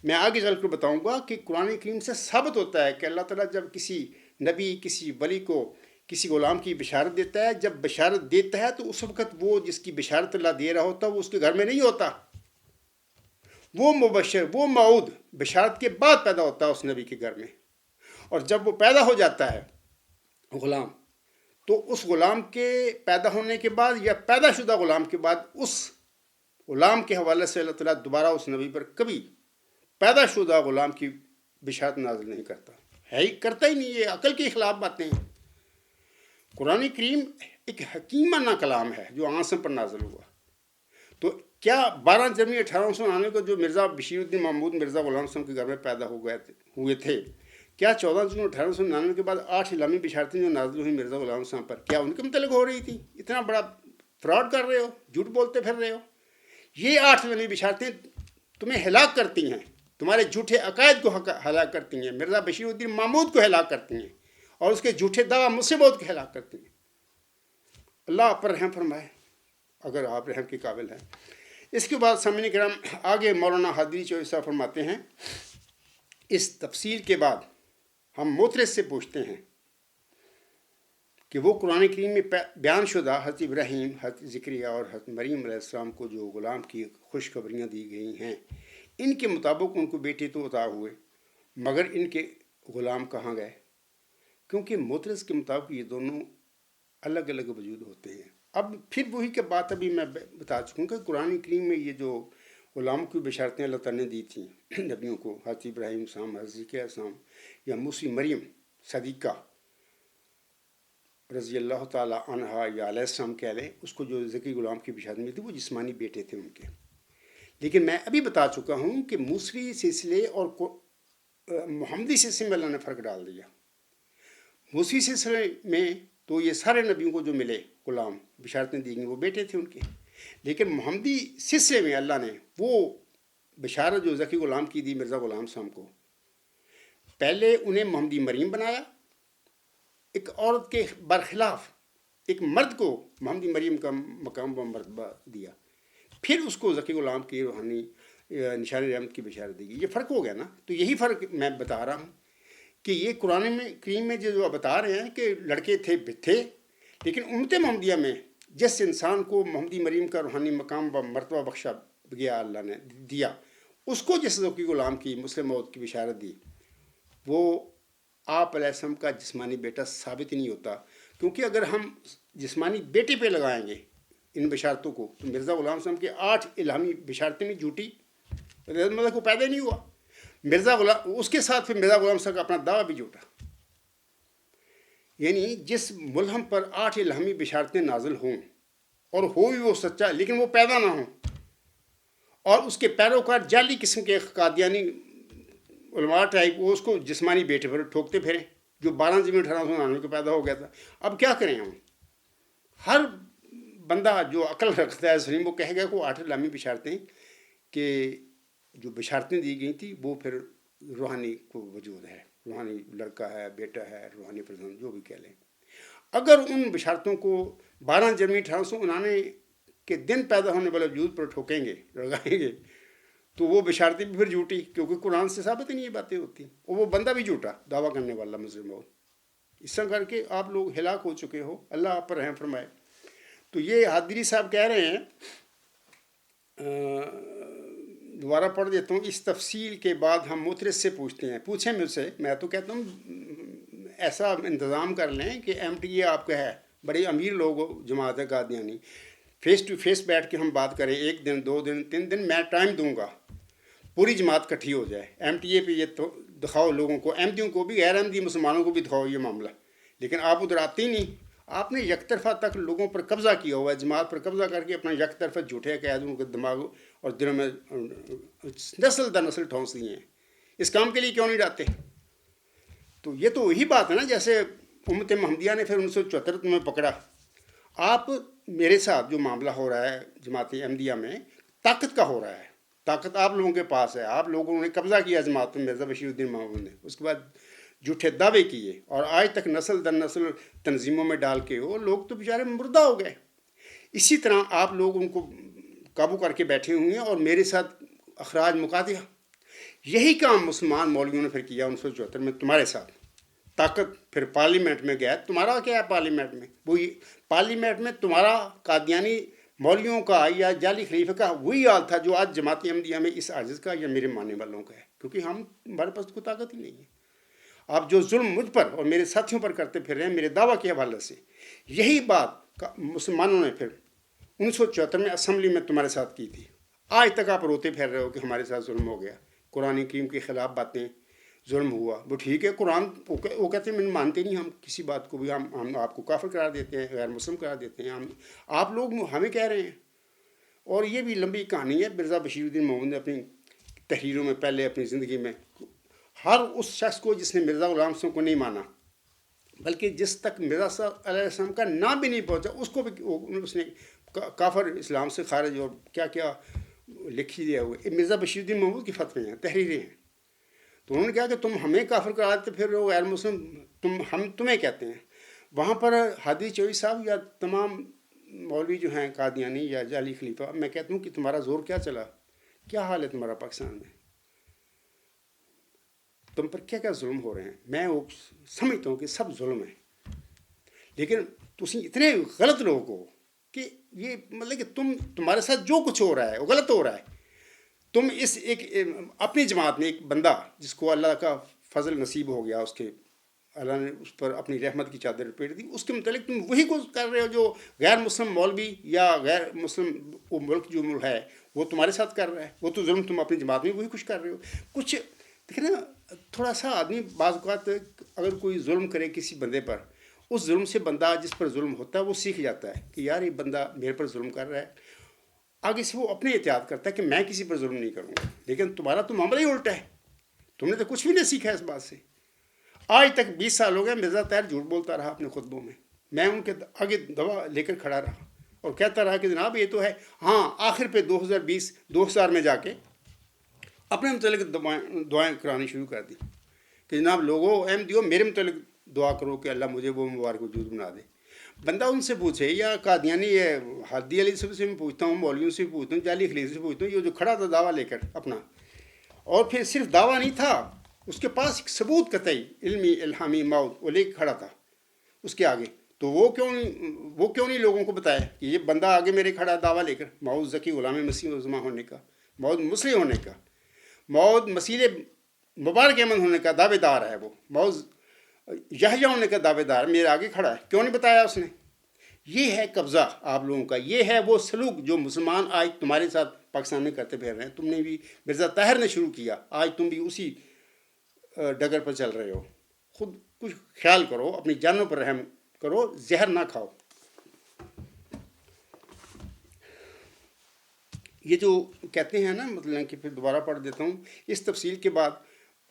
میں آگے چل کر بتاؤں گا کہ قرآن کریم سے ثابت ہوتا ہے کہ اللہ تعالیٰ جب کسی نبی، کسی ولی کو کسی غلام کی بشارت دیتا ہے، جب بشارت دیتا ہے تو اس وقت وہ جس کی بشارت اللہ دے رہا ہوتا وہ اس کے گھر میں نہیں ہوتا. وہ مبشر، وہ موعود بشارت کے بعد پیدا ہوتا ہے اس نبی کے گھر میں. اور جب وہ پیدا ہو جاتا ہے غلام، تو اس غلام کے پیدا ہونے کے بعد یا پیدا شدہ غلام کے بعد اس غلام کے حوالے سے اللہ تعالیٰ دوبارہ اس نبی پر کبھی پیدا شدہ غلام کی بشارت نازل نہیں کرتا ہے، ہی کرتا ہی نہیں. یہ عقل کے خلاف باتیں ہیں. قرآن کریم ایک حکیمانہ کلام ہے جو آسم پر نازل ہوا. تو کیا 12 جنوری 1899 کو جو مرزا بشیر الدین محمود مرزا غلام صاحب کے گھر میں پیدا ہوئے تھے، کیا 14 جون 1899 کے بعد 8 الہامی بشارتیں جو نازل ہوئی مرزا غلام صاحب پر، کیا ان کے متعلق ہو رہی تھی؟ اتنا بڑا فراڈ کر رہے ہو، جھوٹ بولتے پھر رہے ہو. یہ 8 الہامی بشارتیں تمہیں ہلاک کرتی ہیں، تمہارے جھوٹے عقائد کو ہلاک کرتی ہیں، مرزا بشیر الدین محمود کو ہلاک کرتی ہیں، اور اس کے جھوٹے دعویٰ مصیبت کو ہلاک کرتی ہیں. اللہ آپ پر رحم فرمائے اگر آپ رحم کے قابل ہیں. اس کے بعد سامعین کرام آگے مولانا حاضری چوئی صاحب فرماتے ہیں، اس تفصیل کے بعد ہم معترض سے پوچھتے ہیں کہ وہ قرآن کریم میں بیان شدہ حضرت ابراہیم، حضرت زکریا اور حضرت مریم علیہ السلام کو جو غلام کی خوشخبریاں دی گئی ہیں، ان کے مطابق ان کو بیٹے تو عطا ہوئے، مگر ان کے غلام کہاں گئے؟ کیونکہ معترض کے مطابق یہ دونوں الگ الگ وجود ہوتے ہیں۔ اب پھر وہی کہ بات ابھی میں بتا چکا ہوں کہ قرآن کریم میں یہ جو غلام کی بشارتیں اللہ تعالیٰ نے دی تھیں نبیوں کو، حضرت ابراہیم السلام، حضرت ذکریہ السلام، یا موسی مریم صدیقہ رضی اللہ تعالیٰ عنہا یا علیہ السلام کہہ لیں، اس کو جو ذکی غلام کی بشارت ملی تھی وہ جسمانی بیٹے تھے ان کے۔ لیکن میں ابھی بتا چکا ہوں کہ موسوی سلسلے اور محمدی سلسلے میں اللہ نے فرق ڈال دیا۔ موسوی سلسلے میں تو یہ سارے نبیوں کو جو ملے غلام بشارتیں دی گئیں وہ بیٹے تھے ان کے، لیکن محمدی سلسلے میں اللہ نے وہ بشارت جو ذکی غلام کی دی مرزا غلام صاحب کو، پہلے انہیں محمدی مریم بنایا، ایک عورت کے برخلاف ایک مرد کو محمدی مریم کا مقام و مرتبہ دیا، پھر اس کو ذکی غلام کی روحانی نشان رحمت کی بشارت دی گئی۔ یہ فرق ہو گیا نا۔ تو یہی فرق میں بتا رہا ہوں کہ یہ قرآن میں کریم میں جو بتا رہے ہیں کہ لڑکے تھے لیکن امت محمدیہ میں جس انسان کو محمدی مریم کا روحانی مقام و مرتبہ بخشا گیا اللہ نے دیا، اس کو جس ذکی غلام کی مسلم موت کی بشارت دی، وہ آپ علیہ السلام کا جسمانی بیٹا ثابت ہی نہیں ہوتا، کیونکہ اگر ہم جسمانی بیٹے پہ لگائیں گے ان بشارتوں کو تو مرزا غلام صاحب کے 8 الہامی بشارتیں بھی جھوٹی، کو پیدا ہی نہیں ہوا۔ مرزا غلام اس کے ساتھ پھر مرزا غلام صاحب کا اپنا دعویٰ بھی جھوٹا، یعنی جس ملہم پر 8 الہامی بشارتیں نازل ہوں اور ہو بھی وہ سچا لیکن وہ پیدا نہ ہوں، اور اس کے پیروکار جعلی قسم کے قادیانی علماء ٹائپ وہ اس کو جسمانی بیٹے پر ٹھوکتے پھریں، جو 12 جون 1899 کو پیدا ہو گیا تھا۔ اب کیا کریں ہم؟ ہر بندہ جو عقل رکھتا ہے سلیم وہ کہے گا کہ 8 الہامی بشارتیں کہ جو بشارتیں دی گئی تھی وہ پھر روحانی کو وجود ہے، روحانی لڑکا ہے، بیٹا ہے، روحانی فرزند جو بھی کہہ لیں۔ اگر ان بشارتوں کو 12 جنوری 1899 کے دن پیدا ہونے والے وجود پر ٹھوکیں گے، لگائیں گے، تو وہ بشارتیں بھی پھر جھوٹی، کیونکہ قرآن سے ثابت ہی نہیں یہ باتیں ہوتی، اور وہ بندہ بھی جھوٹا دعویٰ کرنے والا مظلوم ہو۔ اس طرح کر کے آپ لوگ ہلاک ہو چکے ہو، اللہ آپ پر رحم فرمائے۔ تو یہ حادری صاحب کہہ رہے ہیں، دوبارہ پڑھ دیتا ہوں، اس تفصیل کے بعد ہم معترض سے پوچھتے ہیں، پوچھیں مجھ سے، میں تو کہتا ہوں ایسا انتظام کر لیں کہ ایم ٹی اے آپ کا ہے، بڑے امیر لوگ جماعت ہے قادیانی، فیس ٹو فیس بیٹھ کے ہم بات کریں، 1 دن 2 دن 3 دن میں ٹائم دوں گا، پوری جماعت کٹھی ہو جائے، ایم ٹی اے پہ یہ تو دکھاؤ لوگوں کو، احمدیوں کو بھی، غیر احمدی مسلمانوں کو بھی دکھاؤ یہ معاملہ، لیکن آپ ادھر آتے ہی نہیں۔ آپ نے یک طرفہ تک لوگوں پر قبضہ کیا ہوا ہے، جماعت پر قبضہ کر کے اپنا یک طرفہ جھوٹے قیادوں کے دماغ اور دلوں میں نسل در نسل ٹھونس دیے ہیں۔ اس کام کے لیے کیوں نہیں ڈاتے؟ تو یہ تو وہی بات ہے نا، جیسے امت محمدیہ نے پھر 1974 میں پکڑا۔ آپ میرے ساتھ جو معاملہ ہو رہا ہے جماعت احمدیہ میں، طاقت کا ہو رہا ہے، طاقت آپ لوگوں کے پاس ہے، آپ لوگوں نے قبضہ کیا جماعت میں، مرزا بشیر الدین محمود نے، اس کے بعد جھوٹے دعوے کیے، اور آج تک نسل در نسل تنظیموں میں ڈال کے وہ لوگ تو بیچارے مردہ ہو گئے۔ اسی طرح آپ لوگ ان کو قابو کر کے بیٹھے ہوئے ہیں، اور میرے ساتھ اخراج مقاطعہ، یہی کام مسلمان مولویوں نے پھر کیا 1974 میں تمہارے ساتھ۔ طاقت پھر پارلیمنٹ میں گیا، تمہارا کیا ہے پارلیمنٹ میں؟ وہی پارلیمنٹ میں تمہارا قادیانی مولویوں کا یا جعلی خلیفہ کا وہی حال تھا جو آج جماعت احمدیہ میں اس عاجز کا یا میرے ماننے والوں کا ہے، کیونکہ ہمارے پاس کوئی طاقت ہی نہیں ہے۔ آپ جو ظلم مجھ پر اور میرے ساتھیوں پر کرتے پھر رہے ہیں میرے دعویٰ کے حوالے سے، یہی بات مسلمانوں نے پھر 1974 میں اسمبلی میں تمہارے ساتھ کی تھی۔ آج تک آپ روتے پھر رہے ہو کہ ہمارے ساتھ ظلم ہو گیا، قرآن کریم کے خلاف باتیں، ظلم ہوا۔ وہ ٹھیک ہے، قرآن وہ کہتے ہیں میں مانتے نہیں ہم کسی بات کو بھی، ہم آپ کو کافر قرار دیتے ہیں، غیر مسلم قرار دیتے ہیں، آپ لوگ ہمیں کہہ رہے ہیں۔ اور یہ بھی لمبی کہانی ہے، مرزا بشیر الدین محمود نے اپنی تحریروں میں پہلے اپنی زندگی میں ہر اس شخص کو جس نے مرزا غلام صاحب کو نہیں مانا، بلکہ جس تک مرزا صاحب علیہ السلام کا نام بھی نہیں پہنچا، اس کو بھی اس نے کافر اسلام سے خارج اور کیا کیا لکھی دیا ہوئے۔ مرزا بشیر الدین محمود کی فتوے ہیں، تحریریں ہیں۔ تو انہوں نے کہا کہ تم ہمیں کافر قرار دیتے پھر رہو، غیر مسلم ہم تمہیں کہتے ہیں۔ وہاں پر حادی چوئی صاحب یا تمام مولوی جو ہیں قادیانی یا جعلی خلیفہ، میں کہتا ہوں کہ تمہارا زور کیا چلا، کیا حال ہے تمہارا پاکستان میں، تم پر کیا کیا ظلم ہو رہے ہیں۔ میں وہ سمجھتا ہوں کہ سب ظلم ہے، لیکن تم اتنے غلط لوگ ہو کہ یہ مطلب کہ تمہارے ساتھ جو کچھ ہو رہا ہے وہ غلط ہو رہا ہے۔ تم اس ایک اپنی جماعت میں ایک بندہ جس کو اللہ کا فضل نصیب ہو گیا، اس کے اللہ نے اس پر اپنی رحمت کی چادر لپیٹ دی، اس کے متعلق تم وہی کچھ کر رہے ہو جو غیر مسلم مولوی یا غیر مسلم وہ ملک جو ملک ہے وہ تمہارے ساتھ کر رہا ہے، وہ تو ظلم تم اپنی جماعت میں وہی کچھ کر رہے ہو. کچھ دیکھیں نا، تھوڑا سا آدمی بعض اوقات اگر کوئی ظلم کرے کسی بندے پر، اس ظلم سے بندہ جس پر ظلم ہوتا ہے وہ سیکھ جاتا ہے کہ یار یہ بندہ میرے پر ظلم کر رہا ہے، آگے سے وہ اپنے احتیاط کرتا ہے کہ میں کسی پر ظلم نہیں کروں گا. لیکن تمہارا تو معاملہ ہی الٹا ہے، تم نے تو کچھ بھی نہیں سیکھا اس بات سے. آج تک 20 سال ہو گئے مرزا طاہر جھوٹ بولتا رہا اپنے خطبوں میں، میں ان کے آگے دوا لے کر کھڑا رہا اور کہتا رہا کہ جناب یہ تو ہے. ہاں آخر پہ 2000 میں جا کے اپنے متعلق دعائیں کرانی شروع کر دی کہ جناب لوگوں اہم دیو میرے متعلق دعا کرو کہ اللہ مجھے وہ مبارک وجود بنا دے. بندہ ان سے پوچھے یا قادیانی ہادی علی سے بھی پوچھتا ہوں، مولویوں سے بھی پوچھتا ہوں، جعلی خلیل سے پوچھتا ہوں، یہ جو کھڑا تھا دعویٰ لے کر اپنا، اور پھر صرف دعویٰ نہیں تھا، اس کے پاس ایک ثبوت قطعی علمی الہامی ماؤد وہ لے کے کھڑا تھا اس کے آگے. تو وہ کیوں نہیں لوگوں کو بتایا کہ یہ بندہ آگے میرے کھڑا دعویٰ لے کر ماؤد ذکی غلام مسیح عظمہ ہونے کا، ماؤد مسلح ہونے کا، ماؤد مسیح مبارک احمد ہونے کا دعوے دار ہے، وہ ماؤد یحییٰ ہونے کا دعوے دار میرے آگے کھڑا ہے. کیوں نہیں بتایا اس نے؟ یہ ہے قبضہ آپ لوگوں کا، یہ ہے وہ سلوک جو مسلمان آج تمہارے ساتھ پاکستان میں کرتے پھر رہے ہیں. تم نے بھی مرزا طاہر نے شروع کیا، آج تم بھی اسی ڈگر پر چل رہے ہو. خود کچھ خیال کرو، اپنی جانوں پر رحم کرو، زہر نہ کھاؤ. یہ جو کہتے ہیں نا، مطلب کہ پھر دوبارہ پڑھ دیتا ہوں، اس تفصیل کے بعد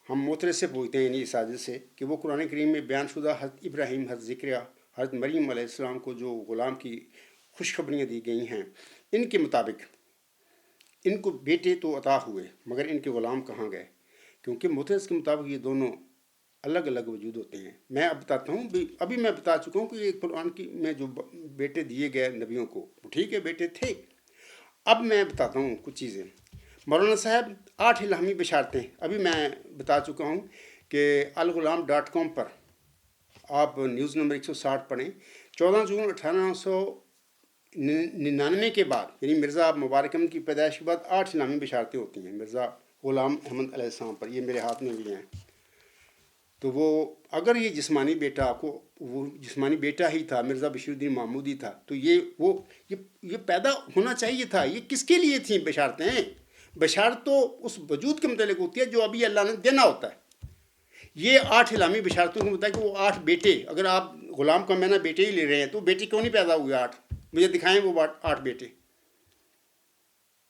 ہم موترے سے پوچھتے ہیں یعنی ساجد سے کہ وہ قرآن کریم میں بیان شدہ حضرت ابراہیم، حضرت ذکریہ، حضرت مریم علیہ السلام کو جو غلام کی خوشخبریاں دی گئی ہیں، ان کے مطابق ان کو بیٹے تو عطا ہوئے مگر ان کے غلام کہاں گئے؟ کیونکہ متحز کے مطابق یہ دونوں الگ الگ وجود ہوتے ہیں. میں اب بتاتا ہوں، ابھی میں بتا چکا ہوں کہ یہ قرآن کی میں جو بیٹے دیے گئے نبیوں کو، ٹھیک ہے بیٹے تھے. اب میں بتاتا ہوں کچھ چیزیں. مولانا صاحب 8 الہامی بشارتیں ابھی میں بتا چکا ہوں کہ الغلام.com پر آپ نیوز نمبر 160 پڑھیں. 14 جون 1899 کے بعد یعنی مرزا مبارک احمد کی پیدائش کے بعد 8 الہامی بشارتیں ہوتی ہیں مرزا غلام احمد علیہ السلام پر. یہ میرے ہاتھ میں بھی ہیں. تو وہ اگر یہ جسمانی بیٹا آپ کو وہ جسمانی بیٹا ہی تھا، مرزا بشیر الدین محمودی تھا، تو یہ پیدا ہونا چاہیے تھا. یہ کس کے لیے تھیں بشارتیں؟ بشارت تو اس وجود کے متعلق ہوتی ہے جو ابھی اللہ نے دینا ہوتا ہے. یہ 8 الہامی بشارتوں کو بتایا کہ وہ 8 بیٹے، اگر آپ غلام کا معنی بیٹے ہی لے رہے ہیں تو بیٹے کیوں نہیں پیدا ہوئے 8؟ مجھے دکھائیں وہ 8 بیٹے.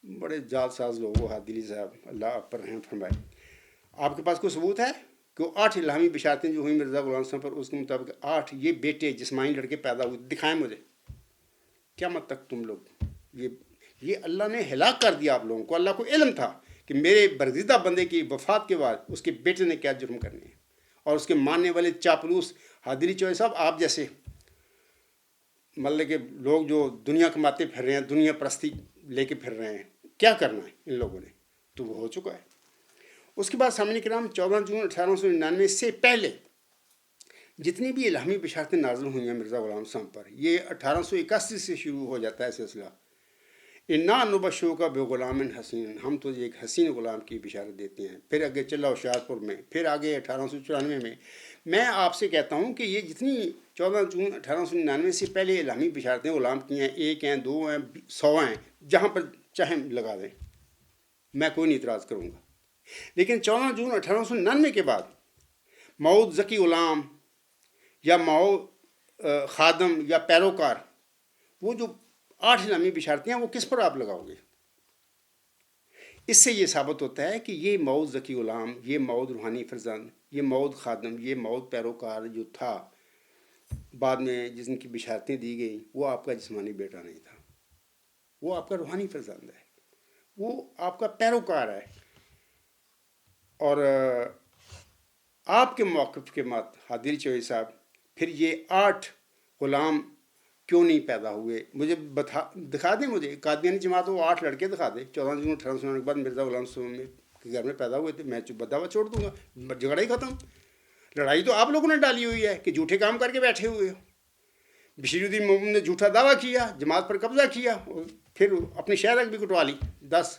بڑے جال ساز لوگ وہ حادی صاحب، اللہ آپ پر رحم فرمائے. آپ کے پاس کوئی ثبوت ہے کہ 8 الہامی بشارتیں جو ہوئیں مرزا غلام صاحب پر، اس کے مطابق 8 یہ بیٹے جسمانی لڑکے پیدا ہوئے؟ دکھائیں مجھے. قیامت تک تم لوگ یہ اللہ نے ہلاک کر دیا آپ لوگوں کو. اللہ کو علم تھا کہ میرے برگزیدہ بندے کی وفات کے بعد اس کے بیٹے نے کیا جرم کرنے ہیں، اور اس کے ماننے والے چاپلوس حادری چوہے صاحب آپ جیسے مطلب کہ لوگ جو دنیا کماتے پھر رہے ہیں، دنیا پرستی لے کے پھر رہے ہیں، کیا کرنا ہے ان لوگوں نے؟ تو وہ ہو چکا ہے. اس کے بعد سامعین کرام 14 جون 1899 سے پہلے جتنی بھی الہامی بشارتیں نازل ہوئی ہیں مرزا غلام صاحب پر، یہ 1881 سے شروع ہو جاتا ہے سلسلہ. انا نبشرک بغلام حسین، ہم تو ایک حسین غلام کی بشارت دیتے ہیں. پھر آگے چلا ہوشیارپور میں، پھر آگے 1894 میں. میں آپ سے کہتا ہوں کہ یہ جتنی 14 جون 1899 سے پہلے الہامی بشارتیں غلام کی ہیں، 1 ہیں، 2 ہیں، 100 ہیں، جہاں پر چاہیں لگا دیں، میں کوئی نہیں اعتراض کروں گا. لیکن 14 جون 1899 کے بعد ماؤد ذکی غلام یا ماؤد خادم یا پیروکار، وہ جو 8 الہامی بشارتیں ہیں وہ کس پر آپ لگاؤ گے؟ اس سے یہ ثابت ہوتا ہے کہ یہ ماؤد ذکی غلام، یہ ماؤد روحانی فرزند، یہ ماؤد خادم، یہ ماؤد پیروکار جو تھا بعد میں جس کی بشارتیں دی گئیں، وہ آپ کا جسمانی بیٹا نہیں تھا، وہ آپ کا روحانی فرزند ہے، وہ آپ کا پیروکار ہے. اور آپ کے موقف کے مات حادری چوہے صاحب، پھر یہ 8 غلام کیوں نہیں پیدا ہوئے؟ مجھے دکھا دیں، مجھے قادیانی جماعت وہ 8 لڑکے دکھا دیں 14 جون 1899 کے بعد مرزا غلام صاحب کے گھر میں پیدا ہوئے تھے. میں دعویٰ چھوڑ دوں گا، جھگڑا ہی ختم. لڑائی تو آپ لوگوں نے ڈالی ہوئی ہے کہ جھوٹے کام کر کے بیٹھے ہوئے ہو. بشیر الدین محمود نے جھوٹا دعویٰ کیا، جماعت پر قبضہ کیا، اور پھر اپنی شہرک بھی کٹوا لی 10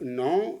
9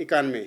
91,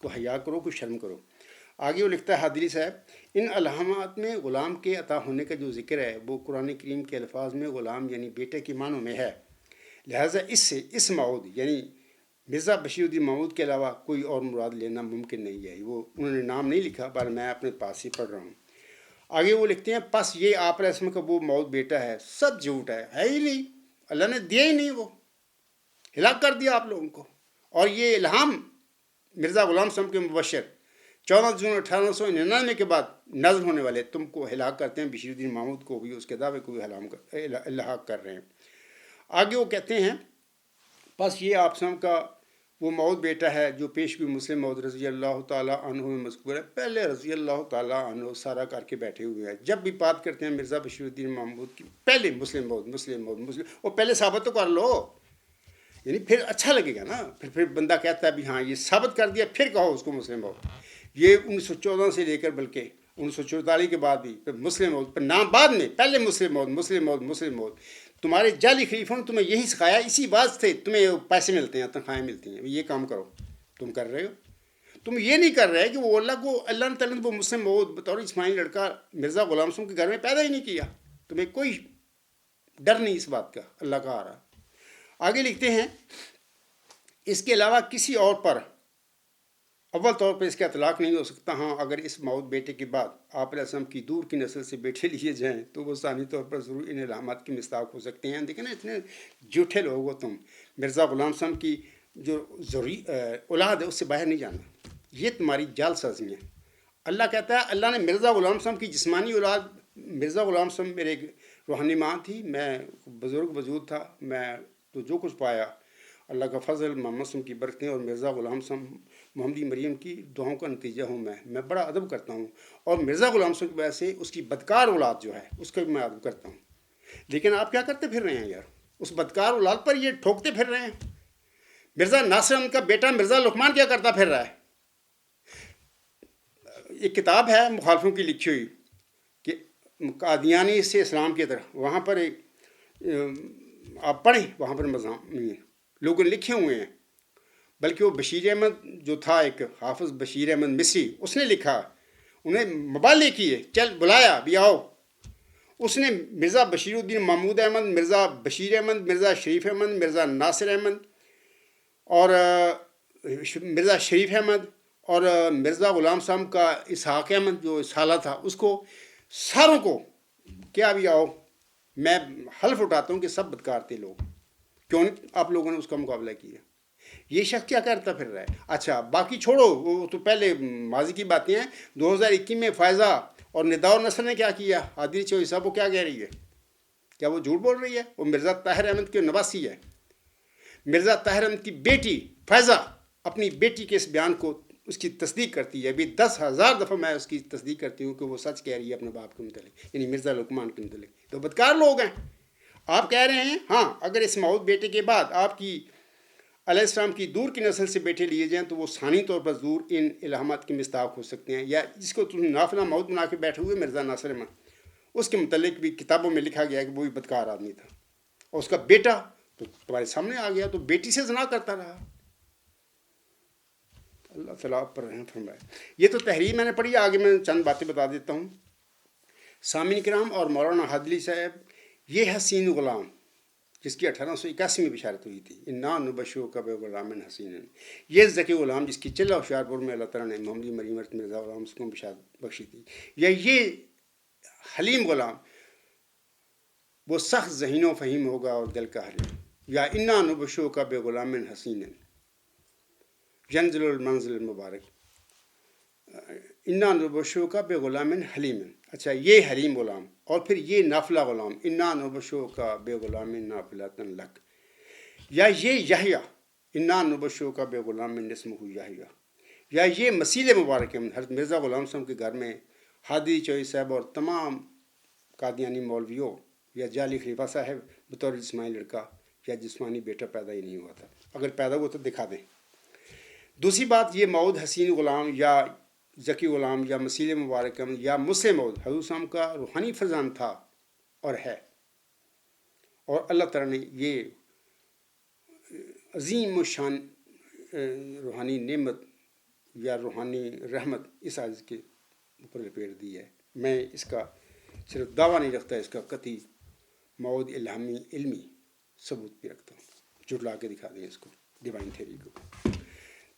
کو حیا کرو، کو شرم کرو۔ آگے وہ لکھتا ہے حادری صاحب، ان الہامات میں غلام کے عطا ہونے کا جو ذکر ہے وہ قرآن کریم کے الفاظ میں غلام یعنی بیٹے کے معنوں میں ہے، لہٰذا اس سے اس معود یعنی مرزا بشیر الدین محمود کے علاوہ کوئی اور مراد لینا ممکن نہیں ہے۔ وہ انہوں نے نام نہیں لکھا، پر میں اپنے پاس سے پڑھ رہا ہوں۔ آگے وہ لکھتے ہیں، پس یہ آپ علیہ السلام کا وہ موعود بیٹا ہے، سب جھوٹ ہے ہی نہیں، اللہ نے دیا ہی نہیں، وہ ہلاک کر دیا آپ لوگوں کو۔ اور یہ الہام مرزا غلام صاحب کے مبشر 14 جون 1899 کے بعد نازل ہونے والے تم کو ہلاک کرتے ہیں، بشیر الدین محمود کو بھی اس کے دعوے کو بھی الحاق کر رہے ہیں۔ آگے وہ کہتے ہیں، بس یہ آپ صاحب کا وہ موعود بیٹا ہے جو پیشگوئی مسلم موعود رضی اللہ تعالیٰ عنہ میں مذکور ہے۔ پہلے رضی اللہ تعالیٰ عنہ سارا کر کے بیٹھے ہوئے ہیں، جب بھی بات کرتے ہیں مرزا بشیر الدین محمود کی، پہلے مسلم موعود وہ پہلے ثابت تو کر لو، یعنی پھر اچھا لگے گا نا، پھر بندہ کہتا ہے بھی ہاں یہ ثابت کر دیا، پھر کہو اس کو مسلم موعود۔ یہ 1914 سے لے کر بلکہ 1944 کے بعد بھی پھر مسلم موعود، پھر نام بعد میں، پہلے مسلم موعود۔ تمہارے جعلی خلیفوں نے تمہیں یہی سکھایا، اسی بات سے تمہیں پیسے ملتے ہیں، تنخواہیں ملتی ہیں، یہ کام کرو، تم کر رہے ہو۔ تم یہ نہیں کر رہے کہ وہ اللہ نے تعالیٰ نے وہ مسلم موعود بطور اسماعیل لڑکا مرزا غلام صاحب کے گھر میں پیدا ہی نہیں کیا، تمہیں کوئی ڈر نہیں اس بات کا، اللہ کا آ رہا۔ آگے لکھتے ہیں، اس کے علاوہ کسی اور پر اول طور پر اس کا اطلاق نہیں ہو سکتا۔ ہاں اگر اس موعود بیٹے کے بعد آپ علیہ السلام کی دور کی نسل سے بیٹے لیے جائیں تو وہ ثانی طور پر ضرور ان علامات کی مصداق ہو سکتے ہیں۔ دیکھیں نا، اتنے جھوٹے لوگ ہو تم، مرزا غلام صاحب کی جو اولاد ہے اس سے باہر نہیں جانا، یہ تمہاری جال سازی ہے۔ اللہ کہتا ہے، اللہ نے مرزا غلام صاحب کی جسمانی اولاد، مرزا غلام صاحب میرے روحانی ماں تھی، میں بزرگ وجود تھا، میں تو جو کچھ پایا اللہ کا فضل، محمد صاحب کی برکتیں اور مرزا غلام صاحب محمدی مریم کی دعاؤں کا نتیجہ ہوں۔ میں بڑا ادب کرتا ہوں، اور مرزا غلام صاحب کی وجہ سے اس کی بدکار اولاد جو ہے اس کا بھی میں ادب کرتا ہوں۔ لیکن آپ کیا کرتے پھر رہے ہیں یار، اس بدکار اولاد پر یہ ٹھوکتے پھر رہے ہیں۔ مرزا ناصر احمد کا بیٹا مرزا لقمان کیا کرتا پھر رہا ہے؟ ایک کتاب ہے مخالفوں کی لکھی ہوئی کہ قادیانی سے اسلام کی طرف، وہاں پر آپ پڑھیں، وہاں پر مضامین لوگوں نے لکھے ہوئے ہیں، بلکہ وہ بشیر احمد جو تھا، ایک حافظ بشیر احمد مصری، اس نے لکھا، انہیں مبالغے کیے، چل بلایا بھی آؤ، اس نے مرزا بشیر الدین محمود احمد، مرزا بشیر احمد، مرزا شریف احمد، مرزا ناصر احمد اور مرزا شریف احمد اور مرزا غلام صاحب کا اسحاق احمد جو سالہ تھا، اس کو ساروں کو کیا بھی آؤ، میں حلف اٹھاتا ہوں کہ سب بدکار تھے لوگ، کیوں نہیں آپ لوگوں نے اس کا مقابلہ کیا؟ یہ شخص کیا کرتا پھر رہا ہے؟ اچھا باقی چھوڑو، وہ تو پہلے ماضی کی باتیں ہیں۔ 2021 میں فائزہ اور ندا اور نصر نے کیا کیا؟ حادری چوہدری صاحب وہ کیا کہہ رہی ہے؟ کیا وہ جھوٹ بول رہی ہے؟ وہ مرزا طاہر احمد کے نواسی ہے۔ مرزا طاہر احمد کی بیٹی فائزہ اپنی بیٹی کے اس بیان کو اس کی تصدیق کرتی ہے، ابھی 10,000 دفعہ میں اس کی تصدیق کرتی ہوں کہ وہ سچ کہہ رہی ہے اپنے باپ کے متعلق، یعنی مرزا لقمان کے متعلق۔ تو بدکار لوگ ہیں۔ آپ کہہ رہے ہیں ہاں اگر اس موعود بیٹے کے بعد آپ کی علیہ السلام کی دور کی نسل سے بیٹے لیے جائیں تو وہ ثانی طور پر ضرور ان الہامات کی مصداق ہو سکتے ہیں، یا جس کو تم نافلہ موعود بنا کے بیٹھے ہوئے مرزا ناصر احمد، اس کے متعلق بھی کتابوں میں لکھا گیا ہے کہ وہ بھی بدکار آدمی تھا، اور اس کا بیٹا تو تمہارے سامنے آ گیا، تو بیٹی سے زنا کرتا رہا۔ اللہ تعالیٰ پر رحم فرمائے۔ یہ تو تحریر میں نے پڑھی، آگے میں چند باتیں بتا دیتا ہوں۔ سامعین کرام اور مولانا حادری صاحب، یہ حسین غلام جس کی 1881 میں بشارت ہوئی تھی، انا نبشرک بغلام حسین، یہ ذکی غلام جس کی چلہ ہوشیارپور میں اللہ تعالیٰ نے محمدی مریم مرزا غلام کو بشارت بخشی تھی، یا یہ حلیم غلام وہ سخت ذہین و فہیم ہوگا اور دل کا حلیم، یا انا نبشرک بغلام حسین ینزل المنزل المبارک، انا نبشرک بغلام حلیم۔ اچھا یہ حلیم غلام، اور پھر یہ نافلہ غلام، انا نبشرک بغلام نافلۃ لک، یا یہ یحییٰ، انا نبشرک بغلام اسمہ یحییٰ، یا یہ مسیل مبارک حضرت مرزا غلام صاحب کے گھر میں حادری چوہدری صاحب اور تمام قادیانی مولویوں یا جعلی خلیفہ صاحب بطور جسمانی لڑکا یا جسمانی بیٹا پیدا ہی نہیں ہوا تھا، اگر پیدا ہوا تو دکھا دیں۔ دوسری بات، یہ موعود حسین غلام یا ذکی غلام یا مسیل مبارک یا مسلم موعود حضور صاحب کا روحانی فرزند تھا اور ہے، اور اللہ تعالیٰ نے یہ عظیم و شان روحانی نعمت یا روحانی رحمت اس عاجز کے اوپر لپیٹ دی ہے۔ میں اس کا صرف دعویٰ نہیں رکھتا، اس کا قطعی مواد الہامی علمی ثبوت بھی رکھتا ہوں، جھٹلا کے دکھا دیں اس کو، ڈیوائن تھیوری کو۔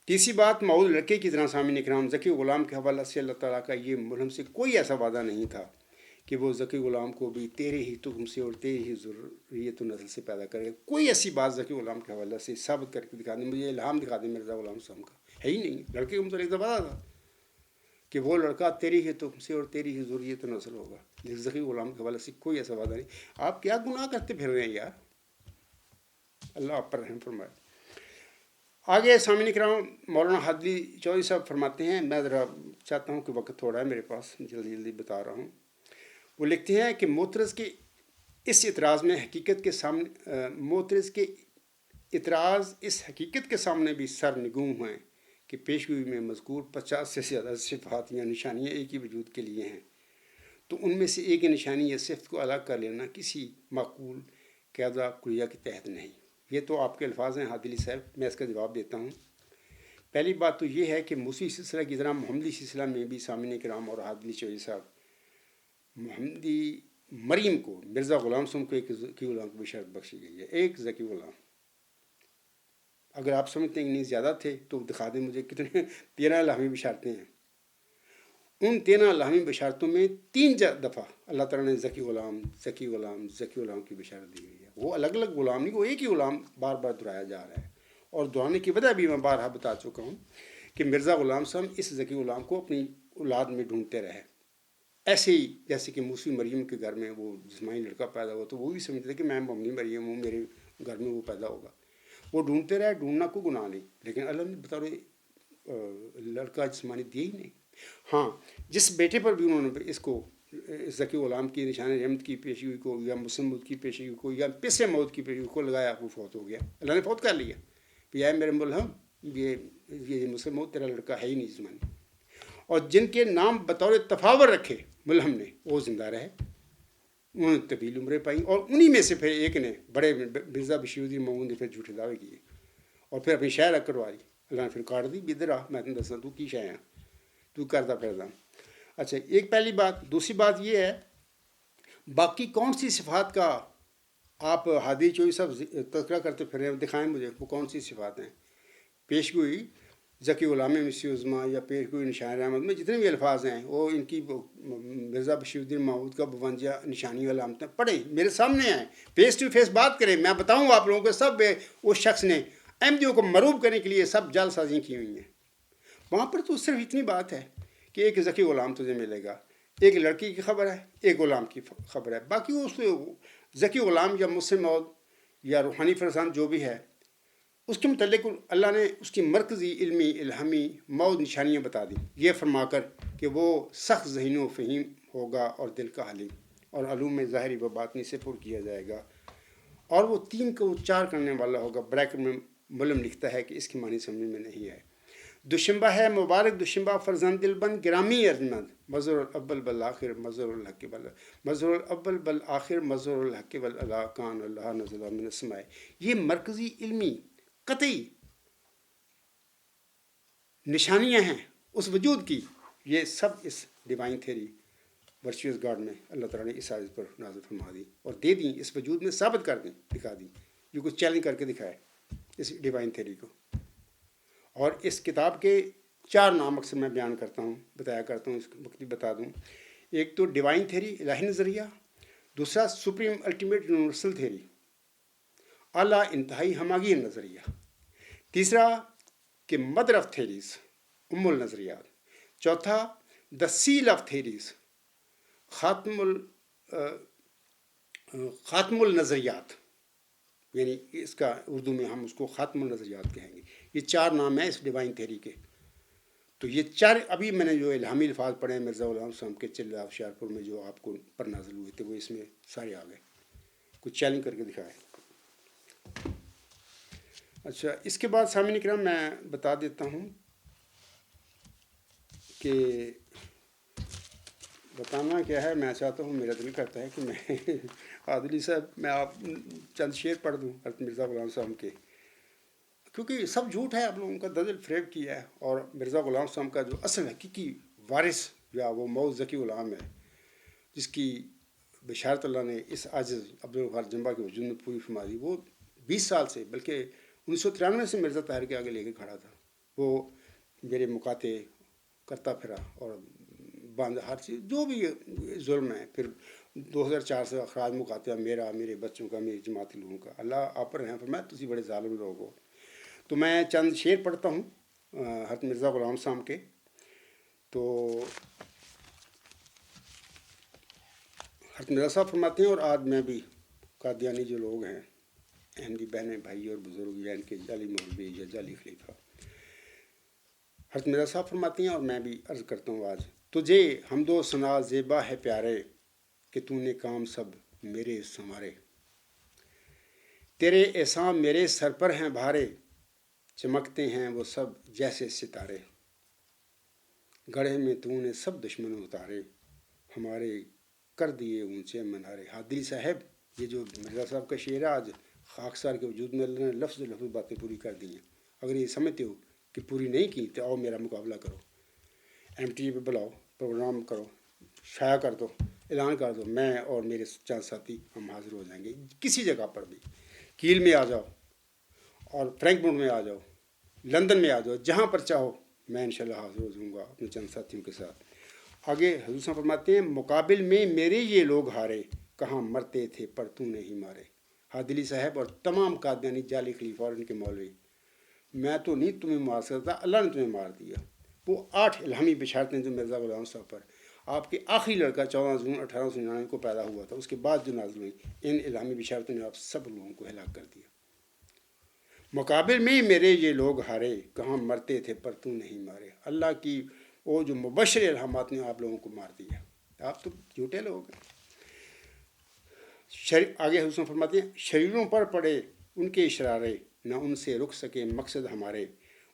تیسری بات، موعود لڑکے کی طرح سامعین اکرام ذکی غلام کے حوالہ سے اللہ تعالیٰ کا یہ ملہم سے کوئی ایسا وعدہ نہیں تھا کہ وہ ذکی غلام کو بھی تیرے ہی تخم سے اور تیرے ہی ذریت و نسل سے پیدا کرے گا۔ کوئی ایسی بات ذکی غلام کے حوالہ سے ثابت کر کے دکھا دیں، مجھے الہام دکھا دیں مرزا غلام صاحب کا، ہے ہی نہیں۔ لڑکے کا متعلق وعدہ تھا کہ وہ لڑکا تیری ہی تخم سے اور تیری ہی ذریت و نسل ہوگا، لیکن ذکی غلام کے حوالے سے کوئی ایسا وعدہ نہیں۔ آپ کیا گناہ کرتے پھر رہے ہیں یار، اللہ آپ پر رحم فرمائے۔ آگے سامعین اکرام مولانا حادلی چودھری صاحب فرماتے ہیں، میں ذرا چاہتا ہوں کہ وقت تھوڑا ہے میرے پاس، جلدی جلدی بتا رہا ہوں۔ وہ لکھتے ہیں کہ معترض کے اس اعتراض میں حقیقت کے سامنے معترض کے اعتراض اس حقیقت کے سامنے بھی سر نگوں ہیں کہ پیشگوئی میں مذکور 50 سے زیادہ صفات یا نشانیاں ایک ہی وجود کے لیے ہیں، تو ان میں سے ایک نشانی یا صفت کو الگ کر لینا کسی معقول قاعدہ کلیہ کے تحت نہیں۔ یہ تو آپ کے الفاظ ہیں حادلی صاحب، میں اس کا جواب دیتا ہوں۔ پہلی بات تو یہ ہے کہ موسوی سلسلہ کی طرح محمدی سلسلہ میں بھی سامعین کرام اور حادلی چودھری صاحب محمدی مریم کو مرزا غلام صاحب کو ایک ذکی غلام کو بشارت بخشی گئی ہے، ایک ذکی غلام۔ اگر آپ سمجھتے ہیں کہ نہیں زیادہ تھے تو دکھا دیں مجھے کتنے 13 الہامی بشارتیں ہیں۔ ان 13 الہامی بشارتوں میں 3 دفعہ اللہ تعالیٰ نے ذکی غلام ذکی غلام ذکی غلام کی بشارت دی گئی ہے۔ وہ الگ الگ غلام نہیں، وہ ایک ہی غلام بار بار دہرایا جا رہا ہے، اور دہرانے کی وجہ بھی میں بارہا بتا چکا ہوں کہ مرزا غلام صاحب اس ذکی غلام کو اپنی اولاد میں ڈھونڈتے رہے۔ ایسے ہی جیسے کہ موسوی مریم کے گھر میں وہ جسمانی لڑکا پیدا ہوا تو وہ بھی سمجھتے تھے کہ میں محمدی مریم ہوں، میرے گھر میں وہ پیدا ہوگا، وہ ڈھونڈتے رہے، ڈھونڈنا کو گناہ نہیں، لیکن اللہ نے بطور لڑکا جسمانی دیا ہی نہیں۔ ہاں، جس بیٹے پر بھی انہوں نے اس کو ذکی غلام کی نشان رحمت کی پیشگوئی کو یا مسلم موت کی پیشگوئی کو یا پس موت کی پیشگوئی کو لگایا، وہ فوت ہو گیا، اللہ نے فوت کر لیا، کہ اے میرے ملہم یہ مسلم موت تیرا لڑکا ہے ہی نہیں جسمانی۔ اور جن کے نام بطور تفاور رکھے ملہم نے وہ زندہ رہے، انہوں نے طویل عمریں پائیں، اور انہی میں سے پھر ایک نے بڑے مرزا بشیر الدین محمود نے پھر جھوٹے دعوے کیے اور پھر اپنی شہر کروا لی، اللہ نے پھر کاٹ دی بھی ادھر آ، میں تمہیں دسنا تو کی شے ہیں، تو کرتا پھردا۔ اچھا، ایک پہلی بات۔ دوسری بات یہ ہے، باقی کون سی صفات کا آپ حادی چودھری صاحب تذکرہ کرتے پھر رہے ہیں، دکھائیں مجھے وہ کون سی صفات ہیں۔ پیشگوئی ذکی غلام مسی عظمیٰ یا پیشگوئی نشان رحمت میں جتنے بھی الفاظ ہیں وہ ان کی مرزا بشیر الدین محمود کا 52 نشانی علامتیں پڑھیں، میرے سامنے آئیں، فیس ٹو فیس بات کریں، میں بتاؤں آپ لوگوں کو سب اس شخص نے احمدیوں کو مروب کرنے کے لیے سب جعل سازیاں کی ہوئی ہیں۔ وہاں پر تو صرف اتنی بات ہے کہ ایک ذکی غلام تجھے ملے گا، ایک لڑکی کی خبر ہے، ایک غلام کی خبر ہے، باقی اس ذکی غلام یا مسلم موت یا روحانی فرزند جو بھی ہے اس کے متعلق اللہ نے اس کی مرکزی علمی الہامی موت نشانیاں بتا دیں، یہ فرما کر کہ وہ سخت ذہین و فہیم ہوگا اور دل کا حلیم، اور علوم میں ظاہری و باطنی سے پر کیا جائے گا، اور وہ 3 کو 4 کرنے والا ہوگا۔ بریکٹ میں ملم لکھتا ہے کہ اس کی معنی سمجھ میں نہیں ہے۔ دوشنبہ ہے مبارک دوشنبہ فرزند دل بند گرامی ارجمند، مظہر الاول بالآخر مظہر الحق بل مظہر الاول بالآخر مظہر الحق والعلا کان اللہ نزل من السماء۔ یہ مرکزی علمی قطعی نشانیاں ہیں اس وجود کی، یہ سب اس ڈیوائن تھیوری ورچوئس گاڈ میں اللہ تعالیٰ نے اس آیت پر نازل فرما دی اور دے دیں، اس وجود میں ثابت کر دیں، دکھا دیں، یہ کچھ چیلنج کر کے دکھائے اس ڈیوائن تھیوری کو۔ اور اس کتاب کے 4 نام اکثر میں بیان کرتا ہوں، بتایا کرتا ہوں، اس وقت بھی بتا دوں۔ ایک تو ڈیوائن تھیوری الہی نظریہ، دوسرا سپریم الٹیمیٹ یونیورسل تھیوری اعلیٰ انتہائی ہماگیر نظریہ، تیسرا کہ مدر آف تھیریز ام النظریات، چوتھا دا سیل آف تھیریز خاتم النظریات، یعنی اس کا اردو میں ہم اس کو خاتم النظریات کہیں گے۔ یہ 4 نام ہیں اس ڈیوائن تھیوری کے۔ تو یہ 4 ابھی میں نے جو الہامی الفاظ پڑھے ہیں مرزا غلام صاحب کے چلہ ہوشیارپور میں جو آپ کو پر نازل ہوئے تھے، وہ اس میں سارے آ گئے، کچھ چیلنج کر کے دکھائے۔ اچھا، اس کے بعد سامعین کرام میں بتا دیتا ہوں کہ بتانا کیا ہے، میں چاہتا ہوں، میرا دل کرتا ہے کہ میں عادلی صاحب میں آپ چند شعر پڑھ دوں حضرت مرزا غلام صاحب کے، کیونکہ سب جھوٹ ہے، آپ لوگوں کا دجل فریب کیا ہے. اور مرزا غلام صاحب کا جو اصل حقیقی وارث یا وہ موز ذکی غلام ہے، جس کی بشارت اللہ نے اس عاجز عبدالغفار جمبا کے وجود میں پوری فرما دی. وہ 20 سال سے، بلکہ 1993 سے مرزا طاہر کے آگے لے کے کھڑا تھا. وہ میرے مقاطع کرتا پھرا اور باندھ ہر چیز جو بھی ظلم ہے. پھر 2004 سے اخراج مقاطع میرا، میرے بچوں کا، میری جماعتی لوگوں کا. اللہ آپ پر رحم فرمائے، تسی بڑے ظالم لوگ ہو. تو میں چند شعر پڑھتا ہوں حضرت مرزا غلام صاحب کے. تو حضرت مرزا صاحب فرماتے ہیں، اور آج میں بھی قادیانی جو لوگ ہیں، احمدی بہنیں بھائی اور بزرگ یا ان کے جعلی مولوی یا جعلی خلیفہ، حضرت مرزا صاحب فرماتے ہیں اور میں بھی عرض کرتا ہوں آج: تجھے حمد و ثنا زیبا ہے پیارے، کہ تو نے کام سب میرے سنوارے. تیرے احسان میرے سر پر ہیں بھارے، چمکتے ہیں وہ سب جیسے ستارے. گڑھے میں تو نے سب دشمن اتارے، ہمارے کر دیے اونچے منارے. حادری صاحب، یہ جو مرزا صاحب کا شعر ہے، آج خاکسار کے وجود میں اللہ نے لفظ لفظ باتیں پوری کر دی ہیں. اگر یہ سمجھتے ہو کہ پوری نہیں کی تو آؤ میرا مقابلہ کرو، MTA پہ بلاؤ، پروگرام کرو، شائع کر دو، اعلان کر دو، میں اور میرے چند ساتھی ہم حاضر ہو جائیں گے کسی جگہ پر بھی. کیل میں آ جاؤ، اور فرینکفرٹ میں آ جاؤ، لندن میں آ جاؤ، جہاں پر چاہو میں انشاءاللہ حاضر ہو جاؤں گا اپنے چند ساتھیوں کے ساتھ. آگے حضور صاحب فرماتے ہیں: مقابل میں میرے یہ لوگ ہارے، کہاں مرتے تھے پر تو نہیں مارے. حادلی صاحب اور تمام قادیانی جعلی خلیفہ اور ان کے مولوی، میں تو نہیں تمہیں مار سکتا، اللہ نے تمہیں مار دیا. وہ 8 الہامی بشارتیں جو مرزا غلام صاحب پر، آپ کے آخری لڑکا 14 جون 1899 کو پیدا ہوا تھا، اس کے بعد جو نازل ہوئی، ان الہامی بشارتوں نے آپ سب لوگوں کو ہلاک کر دیا. مقابل میں میرے یہ لوگ ہارے، کہاں مرتے تھے پر تو نہیں مارے. اللہ کی وہ جو مبشر الہامات نے آپ لوگوں کو مار دیا. آپ تو جھوٹے لوگ ہیں. آگے حسن فرماتے ہیں: شریروں پر پڑے ان کے اشرارے، نہ ان سے رک سکے مقصد ہمارے.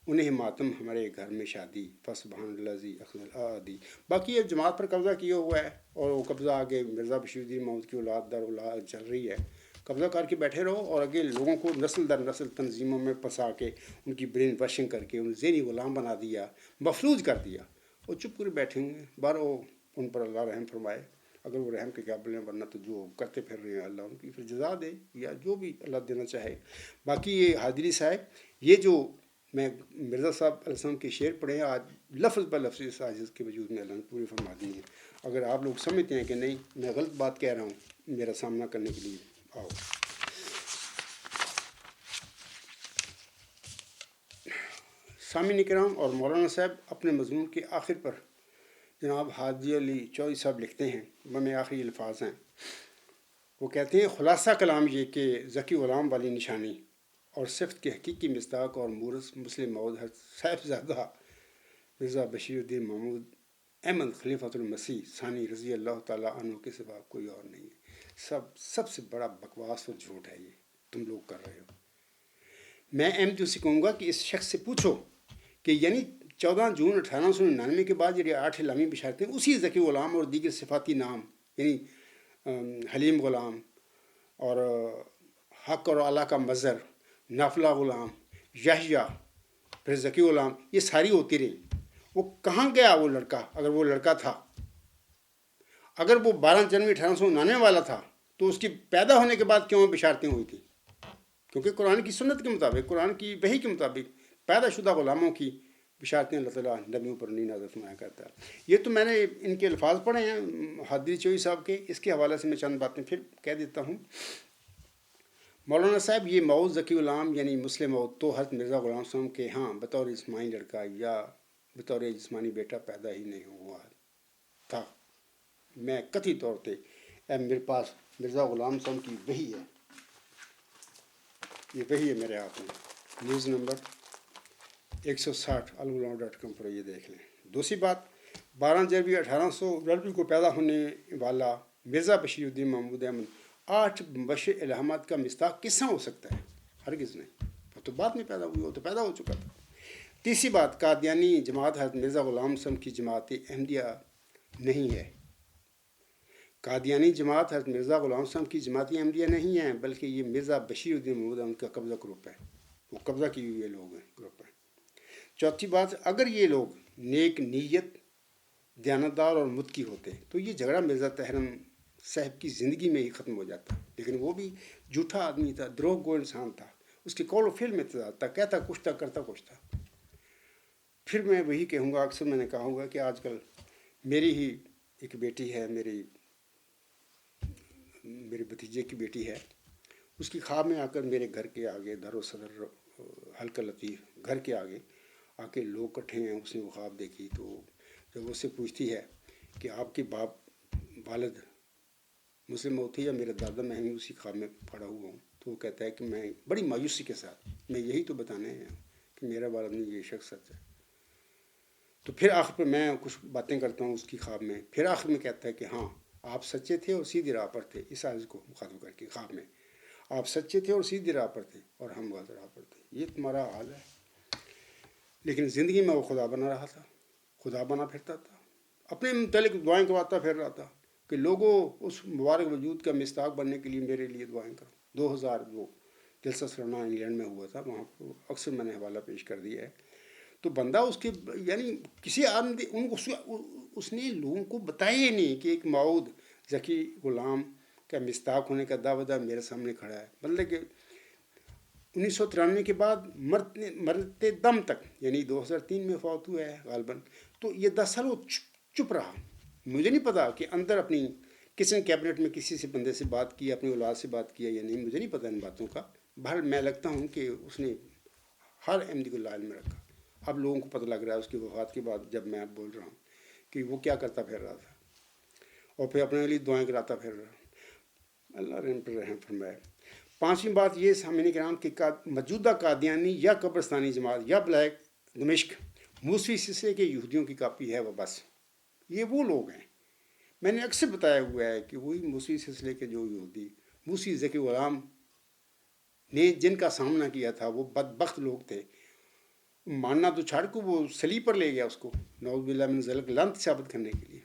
انہیں ماتم ہمارے گھر میں شادی، فسبحان الذی اخذ العادی. باقی یہ جماعت پر قبضہ کیا ہوا ہے، اور وہ قبضہ آگے مرزا بشیر الدین محمود کی اولاد در اولاد چل رہی ہے. قبضہ کر کے بیٹھے رہو، اور آگے لوگوں کو نسل در نسل تنظیموں میں پھنسا کے ان کی برین واشنگ کر کے انہیں ذہنی غلام بنا دیا، مفلوج کر دیا. وہ چپ کر بیٹھے ہوئے ہیں. بارو ان پر اللہ رحم فرمائے، اگر وہ رحم کے قابل ہیں، ورنہ تو جو کرتے پھر رہے ہیں اللہ ان کی پھر جزا دے، یا جو بھی اللہ دینا چاہے. باقی یہ حادری صاحب، یہ جو میں مرزا صاحب علیہ السلام کے شعر پڑھے ہیں، آج لفظ بہ لفظ اس عاجز کے وجود میں اللہ نے پوری فرما دی ہیں. اگر آپ لوگ سمجھتے ہیں کہ نہیں میں غلط بات کہہ رہا ہوں، میرا سامنا کرنے کے لیے آؤ. سامعین کرام اور مولانا صاحب اپنے مضمون کے آخر پر جناب حاجی علی چودھری صاحب لکھتے ہیں، میں آخری الفاظ ہیں. وہ کہتے ہیں: خلاصہ کلام یہ کہ ذکی غلام والی نشانی اور صفت کے حقیقی مصداق اور مورث مسلم موعود صاحبزادہ مرزا بشیر الدین محمود احمد خلیفۃ المسیح ثانی رضی اللہ تعالیٰ عنہ کے سوا کوئی اور نہیں ہے. سب سے بڑا بکواس اور جھوٹ ہے یہ تم لوگ کر رہے ہو. میں MTO سے کہوں گا کہ اس شخص سے پوچھو کہ یعنی 14 جون 1899 کے بعد یہ 8 الہامی بشارتیں اسی ذکی غلام اور دیگر صفاتی نام، یعنی حلیم غلام اور حق اور اعلیٰ کا مظہر، نافلہ غلام، یحییٰ، پھر ذکی غلام، یہ ساری ہوتی رہی. وہ کہاں گیا وہ لڑکا؟ اگر وہ لڑکا تھا، اگر وہ 12 جنوری 1899 والا تھا، تو اس کی پیدا ہونے کے بعد کیوں بشارتیں ہوئی تھیں؟ کیونکہ قرآن کی سنت کے مطابق، قرآن کی وحی کے مطابق پیدا شدہ غلاموں کی بشارتیں اللہ تعالیٰ نبیوں پر نہیں نازل فرمایا کرتا. یہ تو میں نے ان کے الفاظ پڑھے ہیں حادری چودھری صاحب کے. اس کے حوالے سے میں چند باتیں پھر کہہ دیتا ہوں. مولانا صاحب، یہ موعود ذکی غلام یعنی مسلم موعود تو حضرت مرزا غلام صاحب کے ہاں بطور جسمانی لڑکا یا بطور جسمانی بیٹا پیدا ہی نہیں ہوا تھا. میں قطعی طور پہ میرے پاس مرزا غلام صاحب کی وحی ہے، یہ وحی ہے میرے ہاتھ میں. نیوز نمبر 160 alghulama.com پر یہ دیکھ لیں. دوسری بات، 12 جنوری 1899 کو پیدا ہونے والا مرزا بشیر الدین محمود احمد 8 مبشر الہامات کا مصداق کس طرح ہو سکتا ہے؟ ہرگز نہیں. وہ تو بعد میں پیدا ہوئی، وہ تو پیدا ہو چکا تھا. تیسری بات، قادیانی جماعت حضرت مرزا غلام صاحب کی جماعت احمدیہ نہیں ہے. قادیانی جماعت حضرت مرزا غلام صاحب کی جماعت احمدیہ نہیں ہے، بلکہ یہ مرزا بشیر الدین محمود احمد کا قبضہ گروپ ہے. وہ قبضہ کیے ہوئے لوگ ہیں گروپ ہیں۔ چوتھی بات، اگر یہ لوگ نیک نیت، دیانتدار اور متقی ہوتے تو یہ جھگڑا مرزا تحرم صاحب کی زندگی میں ہی ختم ہو جاتا، لیکن وہ بھی جھوٹا آدمی تھا، دروغ گو انسان تھا، اس کے قول و فعل میں تضاد تھا، کہتا کچھ تھا کرتا کچھ تھا۔ پھر میں وہی کہوں گا، اکثر میں نے کہا ہوگا کہ آج کل میری ہی ایک بیٹی ہے، میرے بھتیجے کی بیٹی ہے، اس کی خواب میں آ کر میرے گھر کے آگے، در و صدر حلقہ لطیف گھر کے آگے آ کے لوگ اکٹھے ہیں، اس نے وہ خواب دیکھی۔ تو جب اس سے پوچھتی ہے کہ آپ کے والد مسلم ہوتے یا میرا دادا، میں بھی اسی خواب میں پڑا ہوا ہوں، تو وہ کہتا ہے کہ میں بڑی مایوسی کے ساتھ، میں یہی تو بتانے ہیں کہ میرا والد نہیں، یہ شخص سچ ہے۔ تو پھر آخر پہ میں کچھ باتیں کرتا ہوں اس کی خواب میں، پھر آخر میں کہتا ہے کہ ہاں آپ سچے تھے اور سیدھی راہ پر تھے، اس عرض کو مخاطب کر کے خواب میں، آپ سچے تھے اور سیدھی راہ پر تھے اور ہم غلط راہ پر تھے، یہ تمہارا حال ہے۔ لیکن زندگی میں وہ خدا بنا رہا تھا، خدا بنا پھرتا تھا، اپنے متعلق دعائیں کرواتا پھر رہا تھا کہ لوگوں اس مبارک وجود کا مصداق بننے کے لیے میرے لیے دعائیں کرو۔ 2002 جلسہ سرنا انگلینڈ میں ہوا تھا، وہاں پر اکثر میں نے حوالہ پیش کر دیا ہے۔ تو بندہ اس کے یعنی کسی اس نے لوگوں کو بتایا ہی نہیں کہ ایک معود ذکی غلام کا مصداق ہونے کا دعویٰ میرے سامنے کھڑا ہے، مطلب کہ 1993 کے بعد مرتے دم تک، یعنی 2003 میں فوت ہوا ہے غالباً، تو یہ 10 سال وہ چپ رہا۔ مجھے نہیں پتا کہ اندر اپنی کچن کیبنٹ میں کسی سے بندے سے بات کی، اپنی اولاد سے بات کیا یا نہیں، مجھے نہیں پتا ان باتوں کا۔ بہرحال میں لگتا ہوں کہ اس نے ہر احمدی کو لائن میں رکھا۔ اب لوگوں کو پتہ لگ رہا ہے اس کی وفات کے بعد، جب میں بول رہا ہوں کہ وہ کیا کرتا پھر رہا تھا، اور پھر اپنے لیے دعائیں کراتا پھر رہا۔ اللہ رحم پر رحم فرمائے۔ پانچویں بات یہ سامعین کرام کہ موجودہ قادیانی یا قبرستانی جماعت یا بلیک دمشق موسوی سلسلے کے یہودیوں کی کاپی ہے وہ بس، یہ وہ لوگ ہیں۔ میں نے اکثر بتایا ہوا ہے کہ وہی موسوی سلسلے کے جو یہودی موسوی ذکی غلام نے جن کا سامنا کیا تھا، وہ بدبخت لوگ تھے۔ ماننا تو چھاڑ کو وہ صلیب پر لے گیا اس کو، نعوذ باللہ من ذلک، لعنت ثابت کرنے کے لیے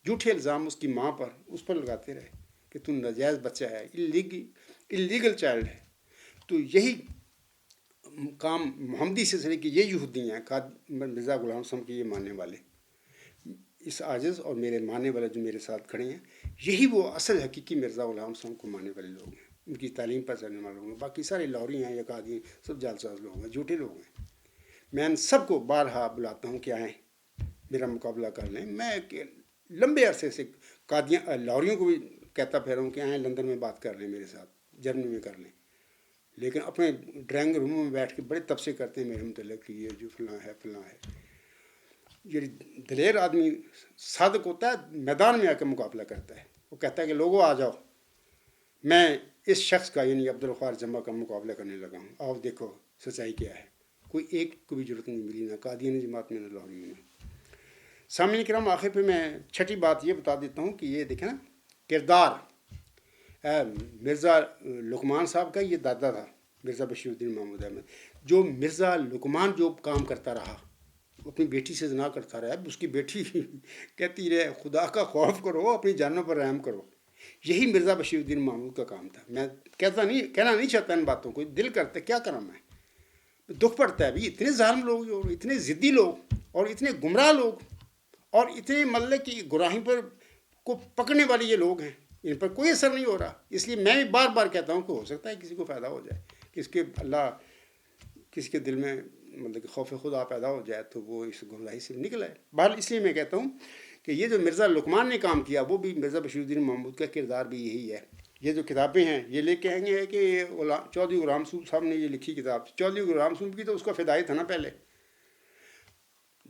جھوٹے الزام اس کی ماں پر، اس پر لگاتے رہے کہ تم ناجائز بچہ ہے، اللیگل چائلڈ ہے۔ تو یہی کام محمدی سلسلے کی یہ یہودی ہیں، مرزا غلام صاحب کے یہ ماننے والے، اس عاجز اور میرے ماننے والے جو میرے ساتھ کھڑے ہیں، یہی وہ اصل حقیقی مرزا غلام صاحب کو ماننے والے لوگ ہیں، ان کی تعلیم پر چلنے والے لوگ ہیں۔ باقی سارے لاہوری ہیں یا قادی، سب جعلساز لوگ ہیں، جھوٹے لوگ ہیں۔ میں ان سب کو بارہا بلاتا ہوں کہ آئیں میرا مقابلہ کر لیں۔ میں لمبے عرصے سے لاہوریوں کو بھی کہتا پھر ہوں کہ آئیں لندن میں بات کر لیں میرے ساتھ، جرمنی میں کر لیں، لیکن اپنے ڈرائنگ روموں میں بیٹھ کے بڑے تبصرے کرتے ہیں میرے متعلق کہ یہ جو فلاں ہے فلاں ہے۔ یہ دلیر آدمی صادق ہوتا ہے، میدان میں آ کے مقابلہ کرتا ہے، وہ کہتا ہے کہ لوگوں آ جاؤ، میں اس شخص کا یعنی عبدالغفار جمعہ کا مقابلہ کرنے لگا ہوں، آؤ دیکھو سچائی کیا ہے۔ کوئی ایک کو بھی ضرورت نہیں ملی، نہ قادیانی جماعت میں نہ لاہوری میں۔ سامعین کرام، آخر پہ میں چھٹی بات یہ بتا دیتا ہوں کہ یہ دیکھیں نا، کردار مرزا لقمان صاحب کا یہ دادا تھا، مرزا بشیر الدین محمود احمد، جو مرزا لقمان جو کام کرتا رہا، اپنی بیٹی سے زنا کرتا رہا، اس کی بیٹی کہتی رہے خدا کا خوف کرو، اپنی جانوں پر رحم کرو، یہی مرزا بشیر الدین محمود کا کام تھا۔ میں کہنا نہیں چاہتا ان باتوں کو، دل کرتا کیا کروں میں، دکھ پڑتا ہے بھی، اتنے ظالم لوگ اور اتنے ضدی لوگ اور اتنے گمراہ لوگ اور اتنے مطلب کہ گمراہی پر کو پکڑنے والے یہ لوگ ہیں، ان پر کوئی اثر نہیں ہو رہا۔ اس لیے میں بھی بار بار کہتا ہوں کہ ہو سکتا ہے کسی کو فائدہ ہو جائے، کہ اس کے اللہ کسی کے دل میں مطلب کہ خوف خدا پیدا ہو جائے تو وہ اس گمراہی سے نکل آئے۔ بہرحال اس لیے میں کہتا ہوں کہ یہ جو مرزا لقمان نے کام کیا، وہ بھی مرزا بشیر الدین محمود کا کردار بھی یہی ہے۔ یہ جو کتابیں ہیں یہ لے کے آئیں گے کہ چودھری غلام صوب صاحب نے یہ لکھی کتاب، چودھری غلام صوب کی تو اس کا فدائی تھا نا پہلے،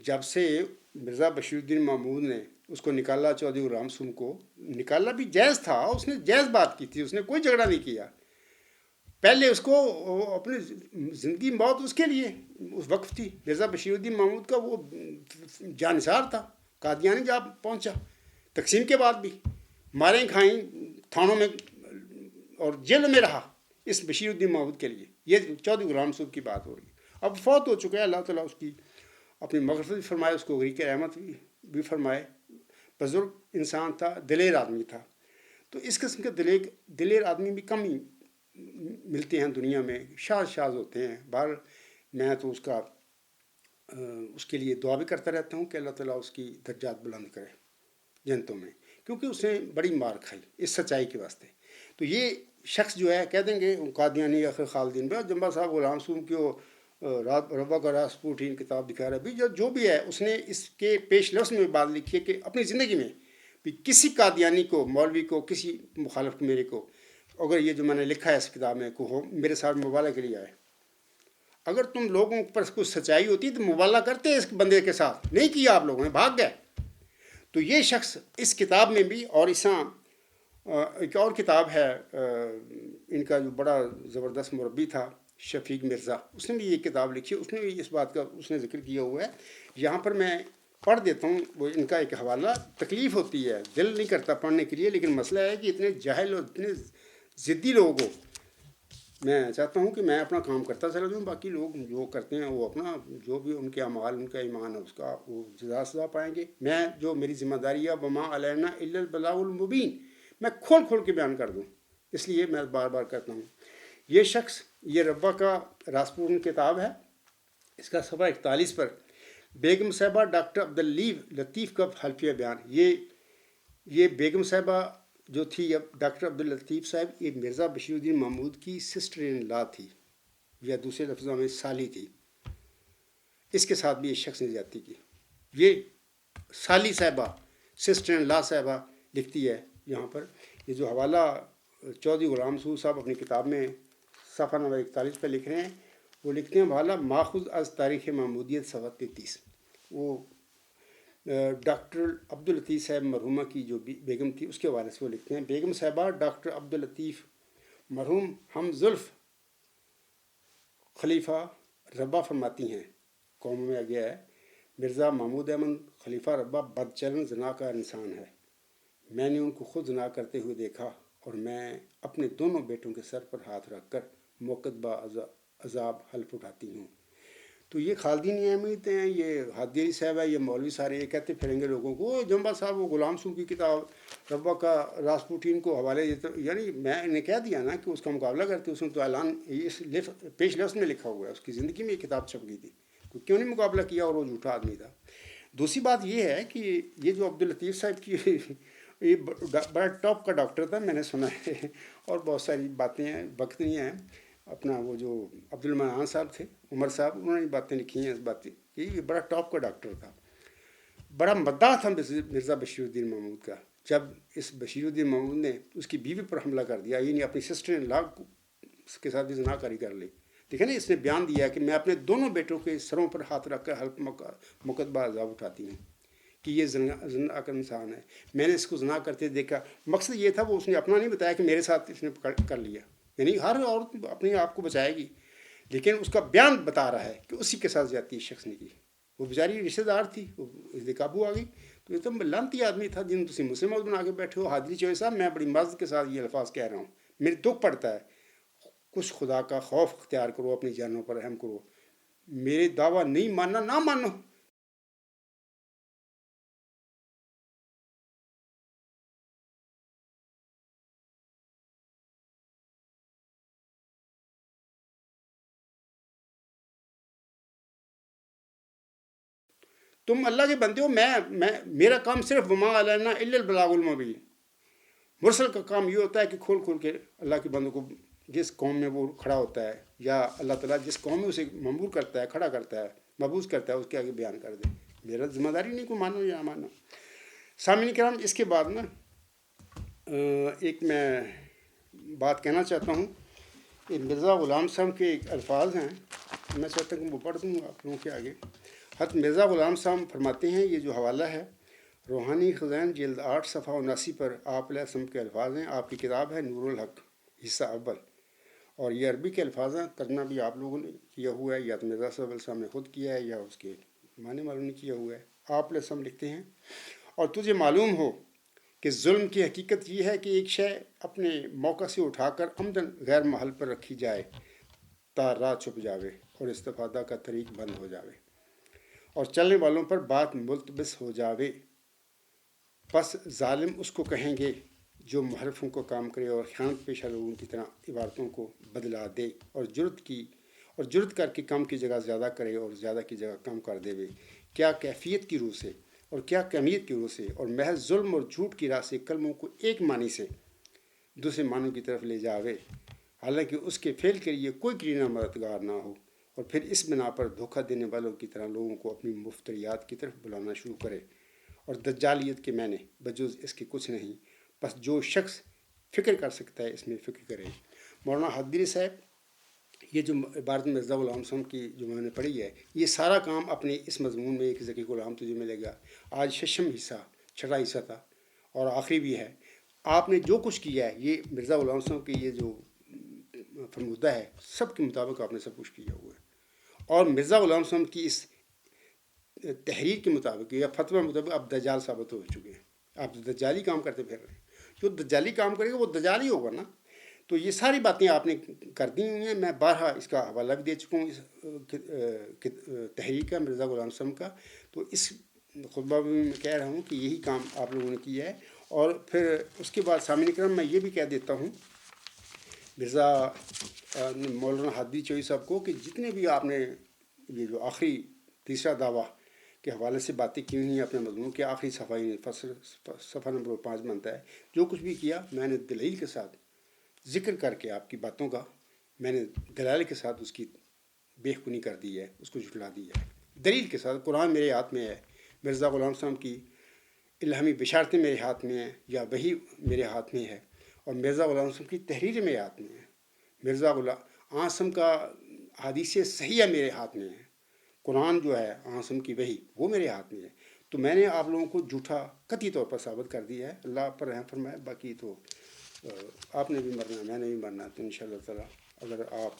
جب سے مرزا بشیر الدین محمود نے اس کو نکالا، چودھری غلام صوب کو نکالا بھی جائز تھا، اس نے جائز بات کی تھی، اس نے کوئی جھگڑا نہیں کیا۔ پہلے اس کو اپنی زندگی موت اس کے لیے اس وقت تھی، مرزا بشیر الدین محمود کا وہ جانثار تھا، قادیانی جا پہنچا، تقسیم کے بعد بھی ماریں کھائیں تھانوں میں اور جیل میں رہا اس بشیر الدین محمود کے لیے۔ یہ چودھری غلام صوب کی بات ہو رہی ہے، اب فوت ہو چکا ہے، اللہ تعالیٰ اس کی اپنی مغفرت بھی فرمائے، اس کو غریق رحمت بھی فرمائے۔ بزرگ انسان تھا، دلیر آدمی تھا۔ تو اس قسم کے دلیر آدمی بھی کم ہی ملتے ہیں دنیا میں شاذ ہوتے ہیں، بہر میں تو اس کے لیے دعا بھی کرتا رہتا ہوں کہ اللہ تعالیٰ اس کی درجات بلند کرے جنتوں میں، کیونکہ اس نے بڑی مار کھائی اس سچائی کے واسطے۔ تو یہ شخص جو ہے کہہ دیں گے قادیانی آخر خالدین بھائی جمبا صاحب غلام سوم کی وہ ربا کا راسپوٹین کتاب دکھا رہا ہے بھی جو بھی ہے اس نے اس کے پیش لفظ میں بات لکھی ہے کہ اپنی زندگی میں بھی کسی قادیانی کو، مولوی کو، کسی مخالف کو، میرے کو، اگر یہ جو میں نے لکھا ہے اس کتاب میں کو ہو میرے ساتھ مبالغہ کے لیے آئے، اگر تم لوگوں پر کچھ سچائی ہوتی تو مبالغہ کرتے اس بندے کے ساتھ، نہیں کیا آپ لوگوں نے، بھاگ گئے۔ تو یہ شخص اس کتاب میں بھی، اور ایک اور کتاب ہے ان کا جو بڑا زبردست مربی تھا شفیق مرزا، اس نے بھی یہ کتاب لکھی، اس نے بھی اس بات کا اس نے ذکر کیا ہوا ہے۔ یہاں پر میں پڑھ دیتا ہوں وہ ان کا ایک حوالہ، تکلیف ہوتی ہے، دل نہیں کرتا پڑھنے کے لیے، لیکن مسئلہ ہے کہ اتنے جاہل اور اتنے ضدی لوگ ہو، میں چاہتا ہوں کہ میں اپنا کام کرتا چلا جاؤں، باقی لوگ جو کرتے ہیں وہ اپنا جو بھی ان کے اعمال، ان کا ایمان ہے اس کا وہ جزا سزا پائیں گے۔ میں جو میری ذمہ داری ہے وما علینا الا البلاغ المبین، میں کھول کے بیان کر دوں، اس لیے میں بار بار کرتا ہوں۔ یہ شخص، یہ ربا کا راسپوٹین کتاب ہے، اس کا صفحہ 41 پر بیگم صاحبہ ڈاکٹر عبداللطیف کا حلفیہ بیان۔ یہ بیگم صاحبہ جو تھی اب ڈاکٹر عبداللطیف صاحب، یہ مرزا بشیر الدین محمود کی سسٹر ان لا تھی، یا دوسرے لفظوں میں سالی تھی۔ اس کے ساتھ بھی اس شخص نے زیادتی کی۔ یہ سالی صاحبہ، سسٹر ان لا صاحبہ لکھتی ہے یہاں پر، یہ جو حوالہ چودھری غلام مسعود صاحب اپنی کتاب میں صفحہ نمبر 41 پہ لکھ رہے ہیں، وہ لکھتے ہیں حوالہ ماخوذ از تاریخ محمودیت صفحہ 33۔ وہ ڈاکٹر عبداللطیف صاحب مرحومہ کی جو بیگم تھی اس کے حوالے سے وہ لکھتے ہیں، بیگم صاحبہ ڈاکٹر عبداللطیف مرحوم ہم زلف خلیفہ ربا فرماتی ہیں، قوم میں گیا ہے، مرزا محمود احمد خلیفہ ربا بد چلن زناکار انسان ہے، میں نے ان کو خود زنا کرتے ہوئے دیکھا، اور میں اپنے دونوں بیٹوں کے سر پر ہاتھ رکھ کر موقدبہ عذاب حلف اٹھاتی ہوں۔ تو یہ خالدین احمد ہیں، یہ حادی صاحب ہے، یہ مولوی سارے یہ کہتے پھریں گے لوگوں کو جمبا صاحب وہ غلام سو کی کتاب ربا کا راسپوٹین کو حوالے دیتے، یعنی میں نے کہہ دیا نا کہ اس کا مقابلہ کرتے، اس نے تو اعلان اس پیش لفظ میں لکھا ہوا ہے، اس کی زندگی میں یہ کتاب چھپ گئی تھی، تو کیوں نہیں مقابلہ کیا، اور وہ جھوٹا آدمی تھا۔ دوسری بات یہ ہے کہ یہ جو عبداللطیف صاحب کی یہ بڑا ٹاپ کا ڈاکٹر تھا، میں نے سنا ہے، اور بہت ساری باتیں ہیں، وقت نہیں ہیں، اپنا وہ جو عبدالمنان صاحب تھے، عمر صاحب، انہوں نے باتیں لکھی ہیں اس بات کی کہ یہ بڑا ٹاپ کا ڈاکٹر تھا، بڑا مداح تھا مرزا بشیر الدین محمود کا۔ جب اس بشیر الدین محمود نے اس کی بیوی پر حملہ کر دیا، یعنی اپنی سسٹر ان لا کے ساتھ بھی زنا کاری کر لی، دیکھیں نا، اس نے بیان دیا کہ میں اپنے دونوں بیٹوں کے سروں پر ہاتھ رکھ کر حلف مقدبہ عذاب اٹھاتی ہوں کہ یہ زنا کا انسان ہے، میں نے اس کو زنا کرتے دیکھا۔ مقصد یہ تھا، وہ اس نے اپنا نہیں بتایا کہ میرے ساتھ اس نے کر لیا، یعنی ہر عورت اپنے آپ کو بچائے گی، لیکن اس کا بیان بتا رہا ہے کہ اسی کے ساتھ زیادتی اس شخص نے کی۔ وہ بیچاری رشتہ دار تھی، وہ اس لیے قابو آ گئی۔ تو یہ تو لانتی آدمی تھا جن تم مسلم بنا کے بیٹھے ہو۔ حادری چوہے صاحب، میں بڑی مزد کے ساتھ یہ الفاظ کہہ رہا ہوں، میرے دکھ پڑتا ہے، کچھ خدا کا خوف اختیار کرو، اپنی جانوں پر رحم کرو، میرے دعویٰ نہیں ماننا نہ مانو۔ تم اللہ کے بندے ہو، میرا کام صرف وما علینا الا البلاغ المبین۔ مرسل کا کام یہ ہوتا ہے کہ کھول کے اللہ کے بندوں کو، جس قوم میں وہ کھڑا ہوتا ہے، یا اللہ تعالیٰ جس قوم میں اسے ممبور کرتا ہے، کھڑا کرتا ہے، مبعوث کرتا ہے، اس کے آگے بیان کر دے۔ میرا ذمہ داری نہیں کو مانو یا مانو۔ سامعین کرام، اس کے بعد نا ایک میں بات کہنا چاہتا ہوں، کہ مرزا غلام صاحب کے ایک الفاظ ہیں، میں چاہتا ہوں کہ وہ پڑھ دوں آپ لوگوں کے آگے۔ حضرت مرزا غلام صاحب فرماتے ہیں، یہ جو حوالہ ہے روحانی خزائن جلد 8 صفحہ 79 پر آپ علیہ السلام کے الفاظ ہیں، آپ کی کتاب ہے نور الحق حصہ اول، اور یہ عربی کے الفاظ ہیں، ترجمہ بھی آپ لوگوں نے کیا ہوا ہے، یا تو مرزا صاحب علیہ السلام نے خود کیا ہے، یا اس کے معنی معلوم نہیں کیا ہوا ہے۔ آپ علیہ السلام لکھتے ہیں، اور تجھے معلوم ہو کہ ظلم کی حقیقت یہ ہے کہ ایک شے اپنے موقع سے اٹھا کر عمدن غیر محل پر رکھی جائے تا راہ چھپ جاوے اور استفادہ کا طریق بند ہو جاوے، اور چلنے والوں پر بات ملتبس ہو جاوے، پس ظالم اس کو کہیں گے جو محرفوں کو کام کرے اور خیانت پیشہ لوگوں کی طرح عبارتوں کو بدلا دے اور جرت کر کے کم کی جگہ زیادہ کرے اور زیادہ کی جگہ کم کر دے، کیا کیفیت کی روح سے اور کیا کمیت کی روح سے اور محض ظلم اور جھوٹ کی راہ سے کلموں کو ایک معنی سے دوسرے معنوں کی طرف لے جاوے، حالانکہ اس کے فعل کے لیے کوئی کرینہ مددگار نہ ہو، اور پھر اس بنا پر دھوکہ دینے والوں کی طرح لوگوں کو اپنی مفتریات کی طرف بلانا شروع کرے اور دجالیت کے معنی بجز اس کے کچھ نہیں، بس جو شخص فکر کر سکتا ہے اس میں فکر کرے۔ مولانا حدیری صاحب، یہ جو عبارت مرزا غلام صاحب کی جو میں نے پڑھی ہے، یہ سارا کام اپنے اس مضمون میں ایک ذکی غلام تجھے ملے گا، آج ششم حصہ، چھٹا حصہ تھا اور آخری بھی ہے۔ آپ نے جو کچھ کیا ہے یہ مرزا غلام صاحب کی یہ جو فرمودہ ہے سب کے مطابق آپ نے سب کچھ کیا ہوا ہے، اور مرزا غلام صاحب کی اس تحریر کے مطابق یا فتویٰ مطابق آپ دجال ثابت ہو چکے ہیں، آپ دجالی کام کرتے پھر رہے ہیں، جو دجالی کام کرے گا وہ دجال ہی ہوگا نا۔ تو یہ ساری باتیں آپ نے کر دی ہوئی ہیں، میں بارہا اس کا حوالہ بھی دے چکا ہوں اس تحریر کا مرزا غلام صاحب کا، تو اس خطبہ میں میں کہہ رہا ہوں کہ یہی کام آپ لوگوں نے کیا ہے۔ اور پھر اس کے بعد سامعین کرام میں یہ بھی کہہ دیتا ہوں مرزا مولانا ہادی چوئی صاحب کو کہ جتنے بھی آپ نے یہ جو آخری تیسرا دعویٰ کے حوالے سے باتیں کی ہوئی ہیں اپنے مضمون کے آخری صفحہ نمبر 5 بنتا ہے، جو کچھ بھی کیا میں نے دلیل کے ساتھ ذکر کر کے آپ کی باتوں کا میں نے دلائل کے ساتھ اس کی بےخونی کر دی ہے، اس کو جھٹلا دی ہے دلیل کے ساتھ۔ قرآن میرے ہاتھ میں ہے، مرزا غلام صاحب کی الہامی بشارتیں میرے ہاتھ میں ہیں یا وہی میرے ہاتھ میں ہے، اور مرزا غلام صاحب کی تحریریں میرے ہاتھ میں ہیں، مرزا غلام آسم کا حدیث صحیحہ میرے ہاتھ میں ہے، قرآن جو ہے آسم کی وہی وہ میرے ہاتھ میں ہے، تو میں نے آپ لوگوں کو جھوٹا قطعی طور پر ثابت کر دیا ہے۔ اللہ آپ پر رحم فرمائے، باقی تو آپ نے بھی مرنا میں نے بھی مرنا، تو انشاءاللہ تعالیٰ اگر آپ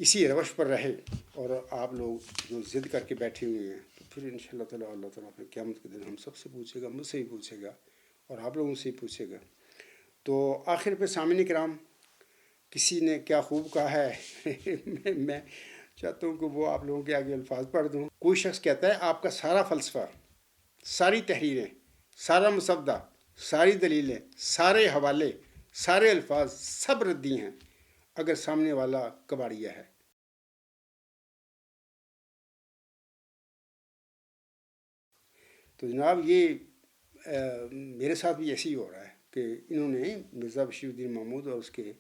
اسی روش پر رہے اور آپ لوگ جو ضد کر کے بیٹھے ہوئے ہیں تو پھر انشاءاللہ تعالیٰ اللہ تعالیٰ پھر قیامت کے دن ہم سب سے پوچھے گا، مجھ سے بھی پوچھے گا اور آپ لوگوں سے ہی پوچھے گا۔ تو آخر پہ سامعین کرام، کسی نے کیا خوب کہا ہے میں چاہتا ہوں کہ وہ آپ لوگوں کے آگے الفاظ پڑھ دوں۔ کوئی شخص کہتا ہے آپ کا سارا فلسفہ، ساری تحریریں، سارا مسودہ، ساری دلیلیں، سارے حوالے، سارے الفاظ سب ردی ہیں اگر سامنے والا کباڑیا ہے۔ تو جناب یہ میرے ساتھ بھی ایسے ہی ہو رہا ہے کہ انہوں نے مرزا بشیر الدین محمود اور اس کے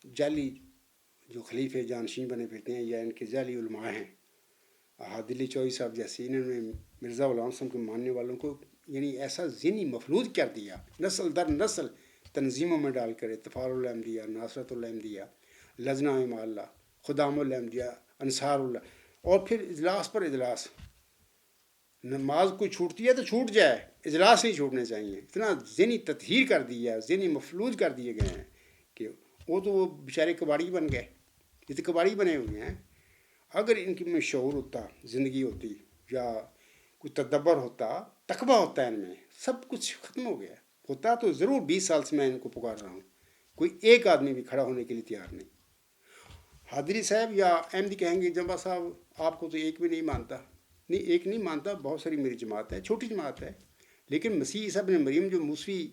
جعلی جو خلیفے جانشین بنے پھرتے ہیں یا ان کے جعلی علماء ہیں، حادی چوئی صاحب جیسے، انہوں نے مرزا غلام صاحب کے ماننے والوں کو یعنی ایسا ذہنی مفلوج کر دیا، نسل در نسل تنظیموں میں ڈال کر، اتفاق الحمدیہ، ناصرت الحمدیہ، لجنہ امام اللہ، خدام الحمدیہ، انصار اللہ، اور پھر اجلاس پر اجلاس۔ نماز کوئی چھوٹتی ہے تو چھوٹ جائے، اجلاس نہیں چھوٹنے چاہیے، اتنا ذہنی تطہیر کر دیا، ذہنی مفلوج کر دیے گئے ہیں کہ وہ بیچارے کباڑی بن گئے، یہ تو کباڑی بنے ہوئے ہیں۔ اگر ان کی میں شعور ہوتا، زندگی ہوتی یا کوئی تدبر ہوتا، تقویٰ ہوتا ہے ان میں، سب کچھ ختم ہو گیا ہوتا تو ضرور 20 سال سے میں ان کو پکار رہا ہوں، کوئی ایک آدمی بھی کھڑا ہونے کے لیے تیار نہیں۔ حادری صاحب یا احمدی کہیں گے جمبا صاحب آپ کو تو ایک بھی نہیں مانتا، نہیں ایک نہیں مانتا، بہت ساری میری جماعت ہے، چھوٹی جماعت ہے، لیکن مسیح عیسیٰ ابن مریم جو موسوی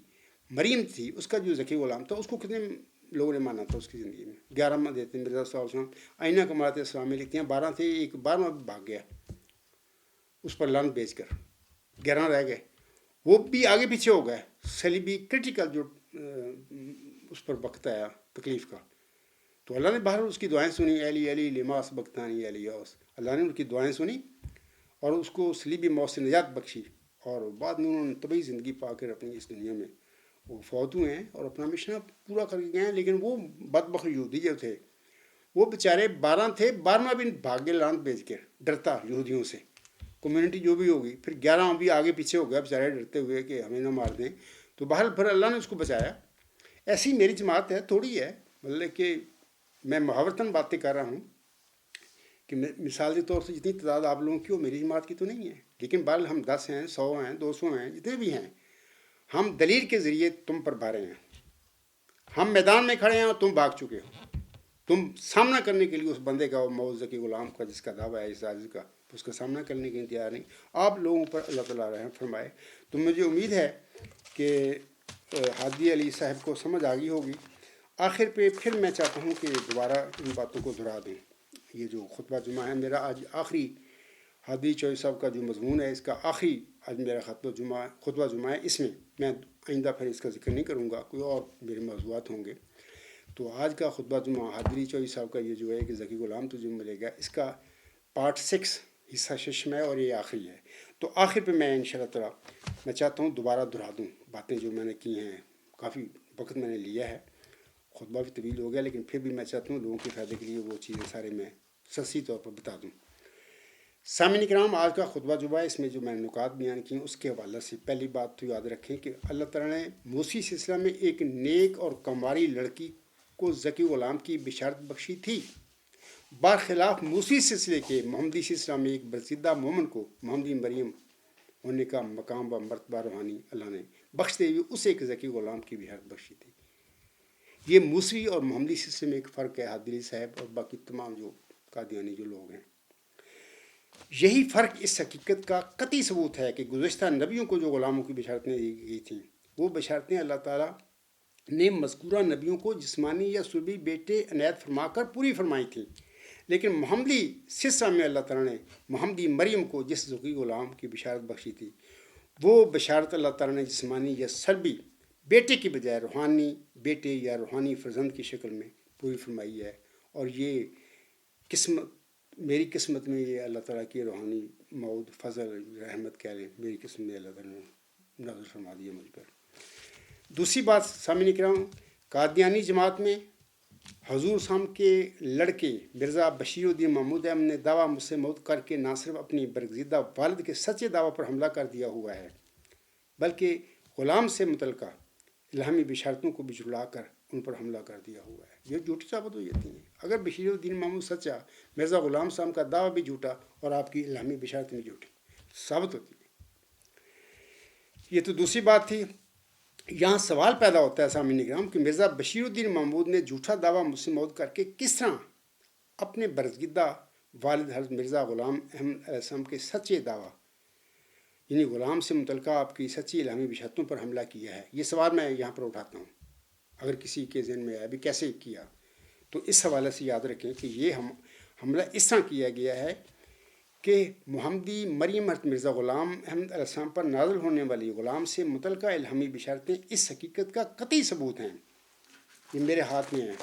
مریم تھی اس کا جو ذکی غلام تھا اس کو کتنے لوگوں نے مانا تھا اس کی زندگی میں؟ 11 دیتے ہیں مرزا صلی اللہ علیہ وسلم آئینہ کمالات اسلام میں لکھتے ہیں 12 تھے، ایک 12واں بھاگ گیا اس پر لان بیچ کر، 11 رہ گئے، وہ بھی آگے پیچھے ہو گئے، صلیبی کرٹیکل جو اس پر وقت آیا تکلیف کا، تو اللہ نے بہرحال اس کی دعائیں سنی، علی علی لما سبقتانی الیاس، اللہ نے ان کی دعائیں سنی اور اس کو صلیبی موت سے نجات بخشی، اور بعد میں انہوں نے طبعی زندگی پا کر اپنی اس دنیا میں وہ فوت ہوئے ہیں اور اپنا مشن پورا کر کے گئے ہیں۔ لیکن وہ بدبخت یہودی جو تھے وہ بیچارے 12 تھے، 12واں بھی بھاگ گئے لانت بیچ کے، ڈرتا یہودیوں سے، کمیونٹی جو بھی ہوگی، پھر 11واں بھی آگے پیچھے ہو گیا بیچارے ڈرتے ہوئے کہ ہمیں نہ مار دیں، تو بہرحال پھر اللہ نے اس کو بچایا۔ ایسی میری جماعت ہے، تھوڑی ہے، مطلب کہ میں محاورتاً باتیں کر رہا ہوں کہ مثال کے طور سے جتنی تعداد آپ لوگوں کی وہ میری جماعت کی تو نہیں ہے، لیکن بہرحال ہم 10 ہیں، 100 ہیں، 200 ہیں، جتنے بھی ہیں، ہم دلیل کے ذریعے تم پر بھارے ہیں، ہم میدان میں کھڑے ہیں اور تم بھاگ چکے ہو، تم سامنا کرنے کے لیے اس بندے کا، موعود ذکی غلام کا جس کا دعویٰ ہے اس عاجز کا، اس کا سامنا کرنے کے لیے تیار نہیں۔ آپ لوگوں پر اللہ تعالیٰ رحم فرمائے۔ تو مجھے امید ہے کہ ہادی علی صاحب کو سمجھ آ گئی ہوگی۔ آخر پہ پھر میں چاہتا ہوں کہ دوبارہ ان باتوں کو دہرا دوں۔ یہ جو خطبہ جمعہ ہے میرا آج آخری، ہادی چوہدری صاحب کا جو مضمون ہے اس کا آخری آج میرا خطبہ جمعہ ہے۔ اس میں آئندہ پھر اس کا ذکر نہیں کروں گا، کوئی اور میرے موضوعات ہوں گے۔ تو آج کا خطبہ جمعہ ہادی چوہدری صاحب کا یہ جو ہے کہ ذکی غلام تجھے ملے گا، اس کا پارٹ 6 حصہ 6 ہے اور یہ آخری ہے۔ تو آخر پہ میں انشاءاللہ تعالی میں چاہتا ہوں دوبارہ دہرا دوں باتیں جو میں نے کی ہیں۔ کافی وقت میں نے لیا ہے، خطبہ بھی طویل ہو گیا، لیکن پھر بھی میں چاہتا ہوں لوگوں کے فائدے کے لیے وہ چیزیں سارے میں سرسری طور پر بتا دوں۔ سامعین کرام، آج کا خطبہ جمعہ اس میں جو میں نے نکات بیان کی اس کے حوالے سے پہلی بات تو یاد رکھیں کہ اللہ تعالیٰ نے موسی سلسلہ میں ایک نیک اور کمواری لڑکی کو ذکی غلام کی بشارت بخشی تھی۔ برخلاف موسی سلسلے کے محمدی سلسلہ میں ایک برگزیدہ مومن کو محمدی مریم ہونے کا مقام و مرتبہ روحانی اللہ نے بخشتے ہوئے اسے ایک ذکی غلام کی بشارت بخشی تھی۔ یہ موسوی اور محمدی سلسلے میں ایک فرق ہے، ہادی علی صاحب اور باقی تمام جو قادیانی جو لوگ ہیں۔ یہی فرق اس حقیقت کا قطعی ثبوت ہے کہ گزشتہ نبیوں کو جو غلاموں کی بشارتیں دی گئی تھیں، وہ بشارتیں اللہ تعالیٰ نے مذکورہ نبیوں کو جسمانی یا سلبی بیٹے عنایت فرما کر پوری فرمائی تھیں، لیکن محمدی سلسلہ میں اللہ تعالیٰ نے محمدی مریم کو جس ذکی غلام کی بشارت بخشی تھی، وہ بشارت اللہ تعالیٰ نے جسمانی یا سلبی بیٹے کی بجائے روحانی بیٹے یا روحانی فرزند کی شکل میں پوری فرمائی ہے۔ اور یہ قسمت، میری قسمت میں یہ اللہ تعالیٰ کی روحانی مود فضل رحمت کہہ لیں، میری قسمت میں اللہ تعالیٰ نے نازل فرما دیا مجھ پر۔ دوسری بات سامعین کرام، قادیانی جماعت میں حضور صاحب کے لڑکے مرزا بشیر الدین محمود احمد نے دعویٰ مسلم موت کر کے نہ صرف اپنی برگزیدہ والد کے سچے دعویٰ پر حملہ کر دیا ہوا ہے، بلکہ غلام سے متعلقہ الہامی بشارتوں کو بھی جھٹلا کر ان پر حملہ کر دیا ہوا ہے۔ یہ جھوٹی ثابت ہو جاتی ہیں۔ اگر بشیر الدین محمود سچا، مرزا غلام صاحب کا دعویٰ بھی جھوٹا اور آپ کی الہامی بشارتیں بھی جھوٹی ثابت ہوتی ہیں۔ یہ تو دوسری بات تھی۔ یہاں سوال پیدا ہوتا ہے سامعین کرام کہ مرزا بشیر الدین محمود نے جھوٹا دعویٰ مسلم موت کر کے کس طرح اپنے برگزیدہ والد حضرت مرزا غلام احمد علیہ السلام کے سچے دعویٰ یعنی غلام سے متعلقہ آپ کی سچی الہامی بشارتوں پر حملہ کیا ہے؟ یہ سوال میں یہاں پر اٹھاتا ہوں، اگر کسی کے ذہن میں آیا بھی کیسے کیا، تو اس حوالے سے یاد رکھیں کہ یہ حملہ اس طرح کیا گیا ہے کہ محمدی مریم حضرت مرزا غلام احمد علیہ السلام پر نازل ہونے والی غلام سے متعلقہ الہامی بشارتیں اس حقیقت کا قطعی ثبوت ہیں۔ یہ میرے ہاتھ میں ہے،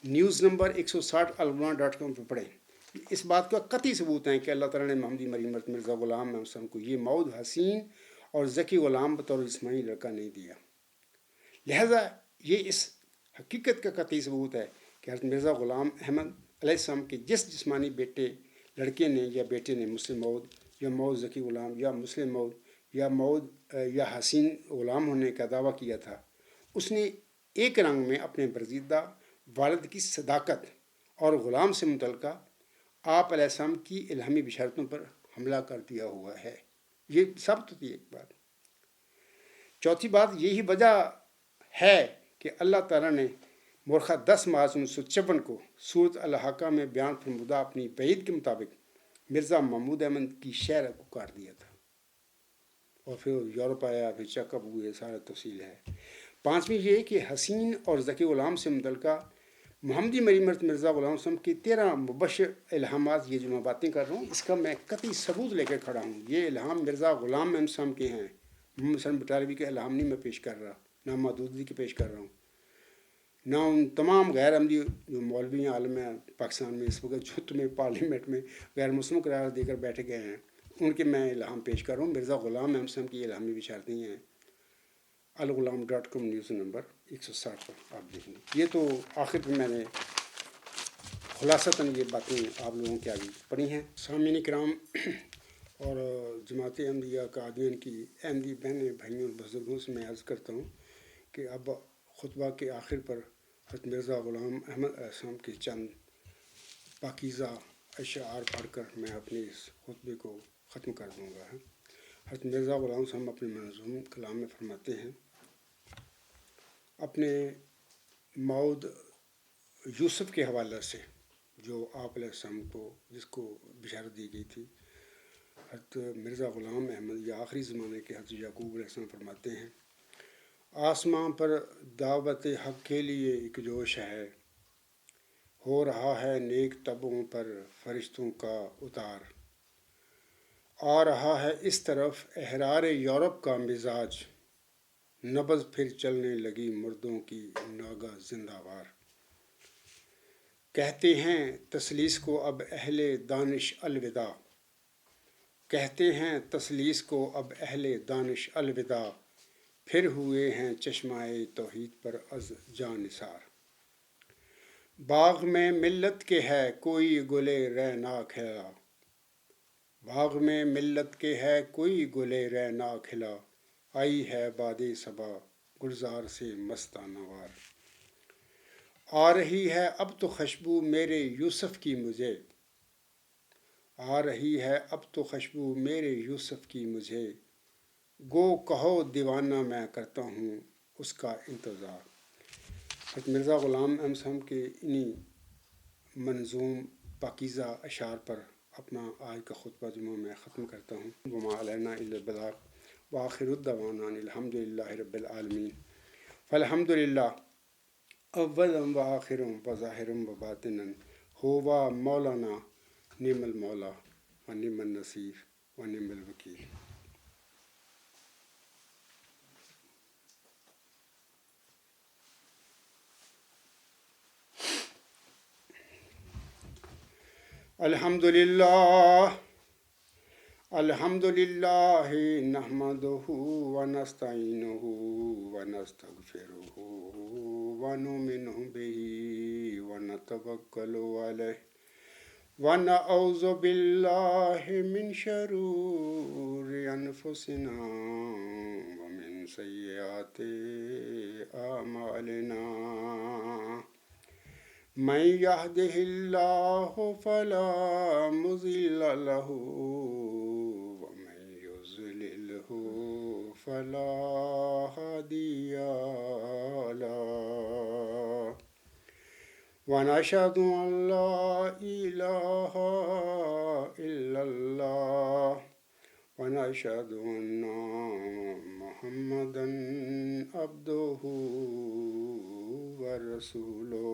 نیوز نمبر 160 almana.com پہ پڑھیں۔ اس بات کا قطعی ثبوت ہے کہ اللہ تعالیٰ نے محمدی مریم حضرت مرزا غلام احمد السلام کو یہ مود حسین اور ذکی غلام بطور جسمانی لڑکا نہیں دیا۔ لہذا یہ اس حقیقت کا قطعی ثبوت ہے کہ حضرت مرزا غلام احمد علیہ السلام کے جس جسمانی لڑکے نے یا بیٹے نے مسلم مود یا مود ذکی غلام یا مسلم مود یا مود یا حسین غلام ہونے کا دعویٰ کیا تھا، اس نے ایک رنگ میں اپنے برگزیدہ والد کی صداقت اور غلام سے متعلقہ آپ علیہ السلام کی الہامی بشارتوں پر حملہ کر دیا ہوا ہے۔ یہ ثابت ہوتی ہے ایک بات۔ چوتھی بات، یہی وجہ ہے کہ اللہ تعالیٰ نے مورخہ 10 مارچ 1956 کو سورۃ الحاقہ میں بیان فرمودہ اپنی بعید کے مطابق مرزا محمود احمد کی شہر کو کاٹ دیا تھا، اور پھر یورپ آیا، پھر چیک اپ ہوئے، سارا تفصیل ہے۔ پانچویں یہ کہ حسین اور ذکی غلام سے متعلقہ محمدی مریم حضرت مرزا غلام صاحب کی 13 مبشر الہامات، یہ جو میں باتیں کر رہا ہوں اس کا میں قطعی ثبوت لے کر کھڑا ہوں۔ یہ الہام مرزا غلام احمد صاحب کے ہیں، محمد سلم بٹالوی کے الہام نہیں میں پیش کر رہا، نہ مودودی کے پیش کر رہا ہوں، نہ ان تمام غیر احمدی جو مولوی عالم ہیں پاکستان میں اس وقت جو تمہیں پارلیمنٹ میں غیر مسلم قرار دے کر بیٹھے گئے ہیں، ان کے میں الہام پیش کر رہا ہوں۔ مرزا غلام احمد صاحب کی الہامی بشارتیں ہیں، alghulam.com نیوز نمبر 160 پر آپ دیکھیں گے۔ یہ تو آخر میں میں نے خلاصتاً یہ باتیں آپ لوگوں کے آگے پڑھی ہیں۔ سامعین کرام اور جماعت احمدیہ قادیان کی احمدی بہنیں بھائیوں اور بزرگوں سے میں عرض کرتا ہوں کہ اب خطبہ کے آخر پر حضرت مرزا غلام احمد علیہ السلام کے چند پاکیزہ اشعار پڑھ کر میں اپنے اس خطبے کو ختم کر دوں گا۔ حضرت مرزا غلام صاحب اپنے منظوم کلام میں فرماتے ہیں، اپنے مود یوسف کے حوالے سے جو آپ علیہ السلام کو جس کو بشارت دی گئی تھی، حضرت مرزا غلام احمد یا آخری زمانے کے حضرت یعقوب علیہ السلام فرماتے ہیں، آسماں پر دعوت حق کے لیے ایک جوش ہے، ہو رہا ہے نیک طبعوں پر فرشتوں کا اتار، آ رہا ہے اس طرف احرار یورپ کا مزاج، نبض پھر چلنے لگی مردوں کی ناگا زندہ وار۔ کہتے ہیں تثلیث کو اب اہل دانش الوداع، کہتے ہیں تثلیث کو اب اہل دانش الوداع، پھر ہوئے ہیں چشمائے توحید پر از جاں نثار۔ باغ میں ملت کے ہے کوئی گلے رعنا کھلا، باغ میں ملت کے ہے کوئی گلے رعنا کھلا، آئی ہے باد صبا گلزار سے مستانہ وار۔ آ رہی ہے اب تو خوشبو میرے یوسف کی مجھے، آ رہی ہے اب تو خوشبو میرے یوسف کی مجھے، گو کہو دیوانہ میں کرتا ہوں اس کا انتظار۔ حضرت مرزا غلام احمد صاحب کے انہی منظوم پاکیزہ اشعار پر اپنا آج کا خطبہ جمعہ میں ختم کرتا ہوں۔ وما علینا الا البلاغ وآخر الدعوانا ان الحمد للہ رب العالمین۔ فالحمد للہ اولا وآخرا وظاہرا وباطنا، ہوا مولانا نعم المولا ونعم النصیر ونعم الوکیل۔ الحمد للہ الحمد للہ نحمدہ ونستعینہ ونستغفرہ ونؤمن بہ ونتوکل علیہ ونعوذ باللہ من شرور انفسنا ومن سیئات اعمالنا، من یہدہ اللہ فلا مضل لہ ومن یضللہ فلا ہادی لہ، ونشہد ان لا الہ الا اللہ ونشہد ان محمدا عبدہ ورسولہ۔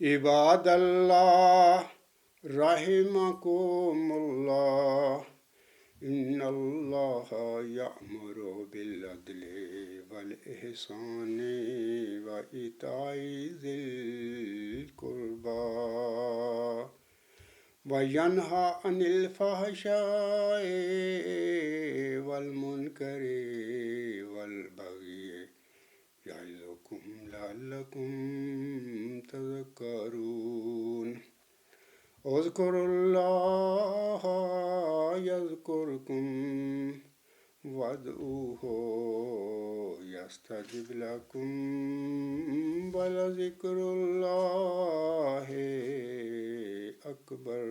عباد اللہ رحمکم اللہ، ان اللہ یأمر بالعدل والاحسان وایتاء ذی القربی وینہی عن الفحشاء والمنکر والبغی یعظکم لعلکم تذکرون۔ اذکروا اللہ یذکرکم وادعوہ یستجب لکم ولذکر اللہ اکبر۔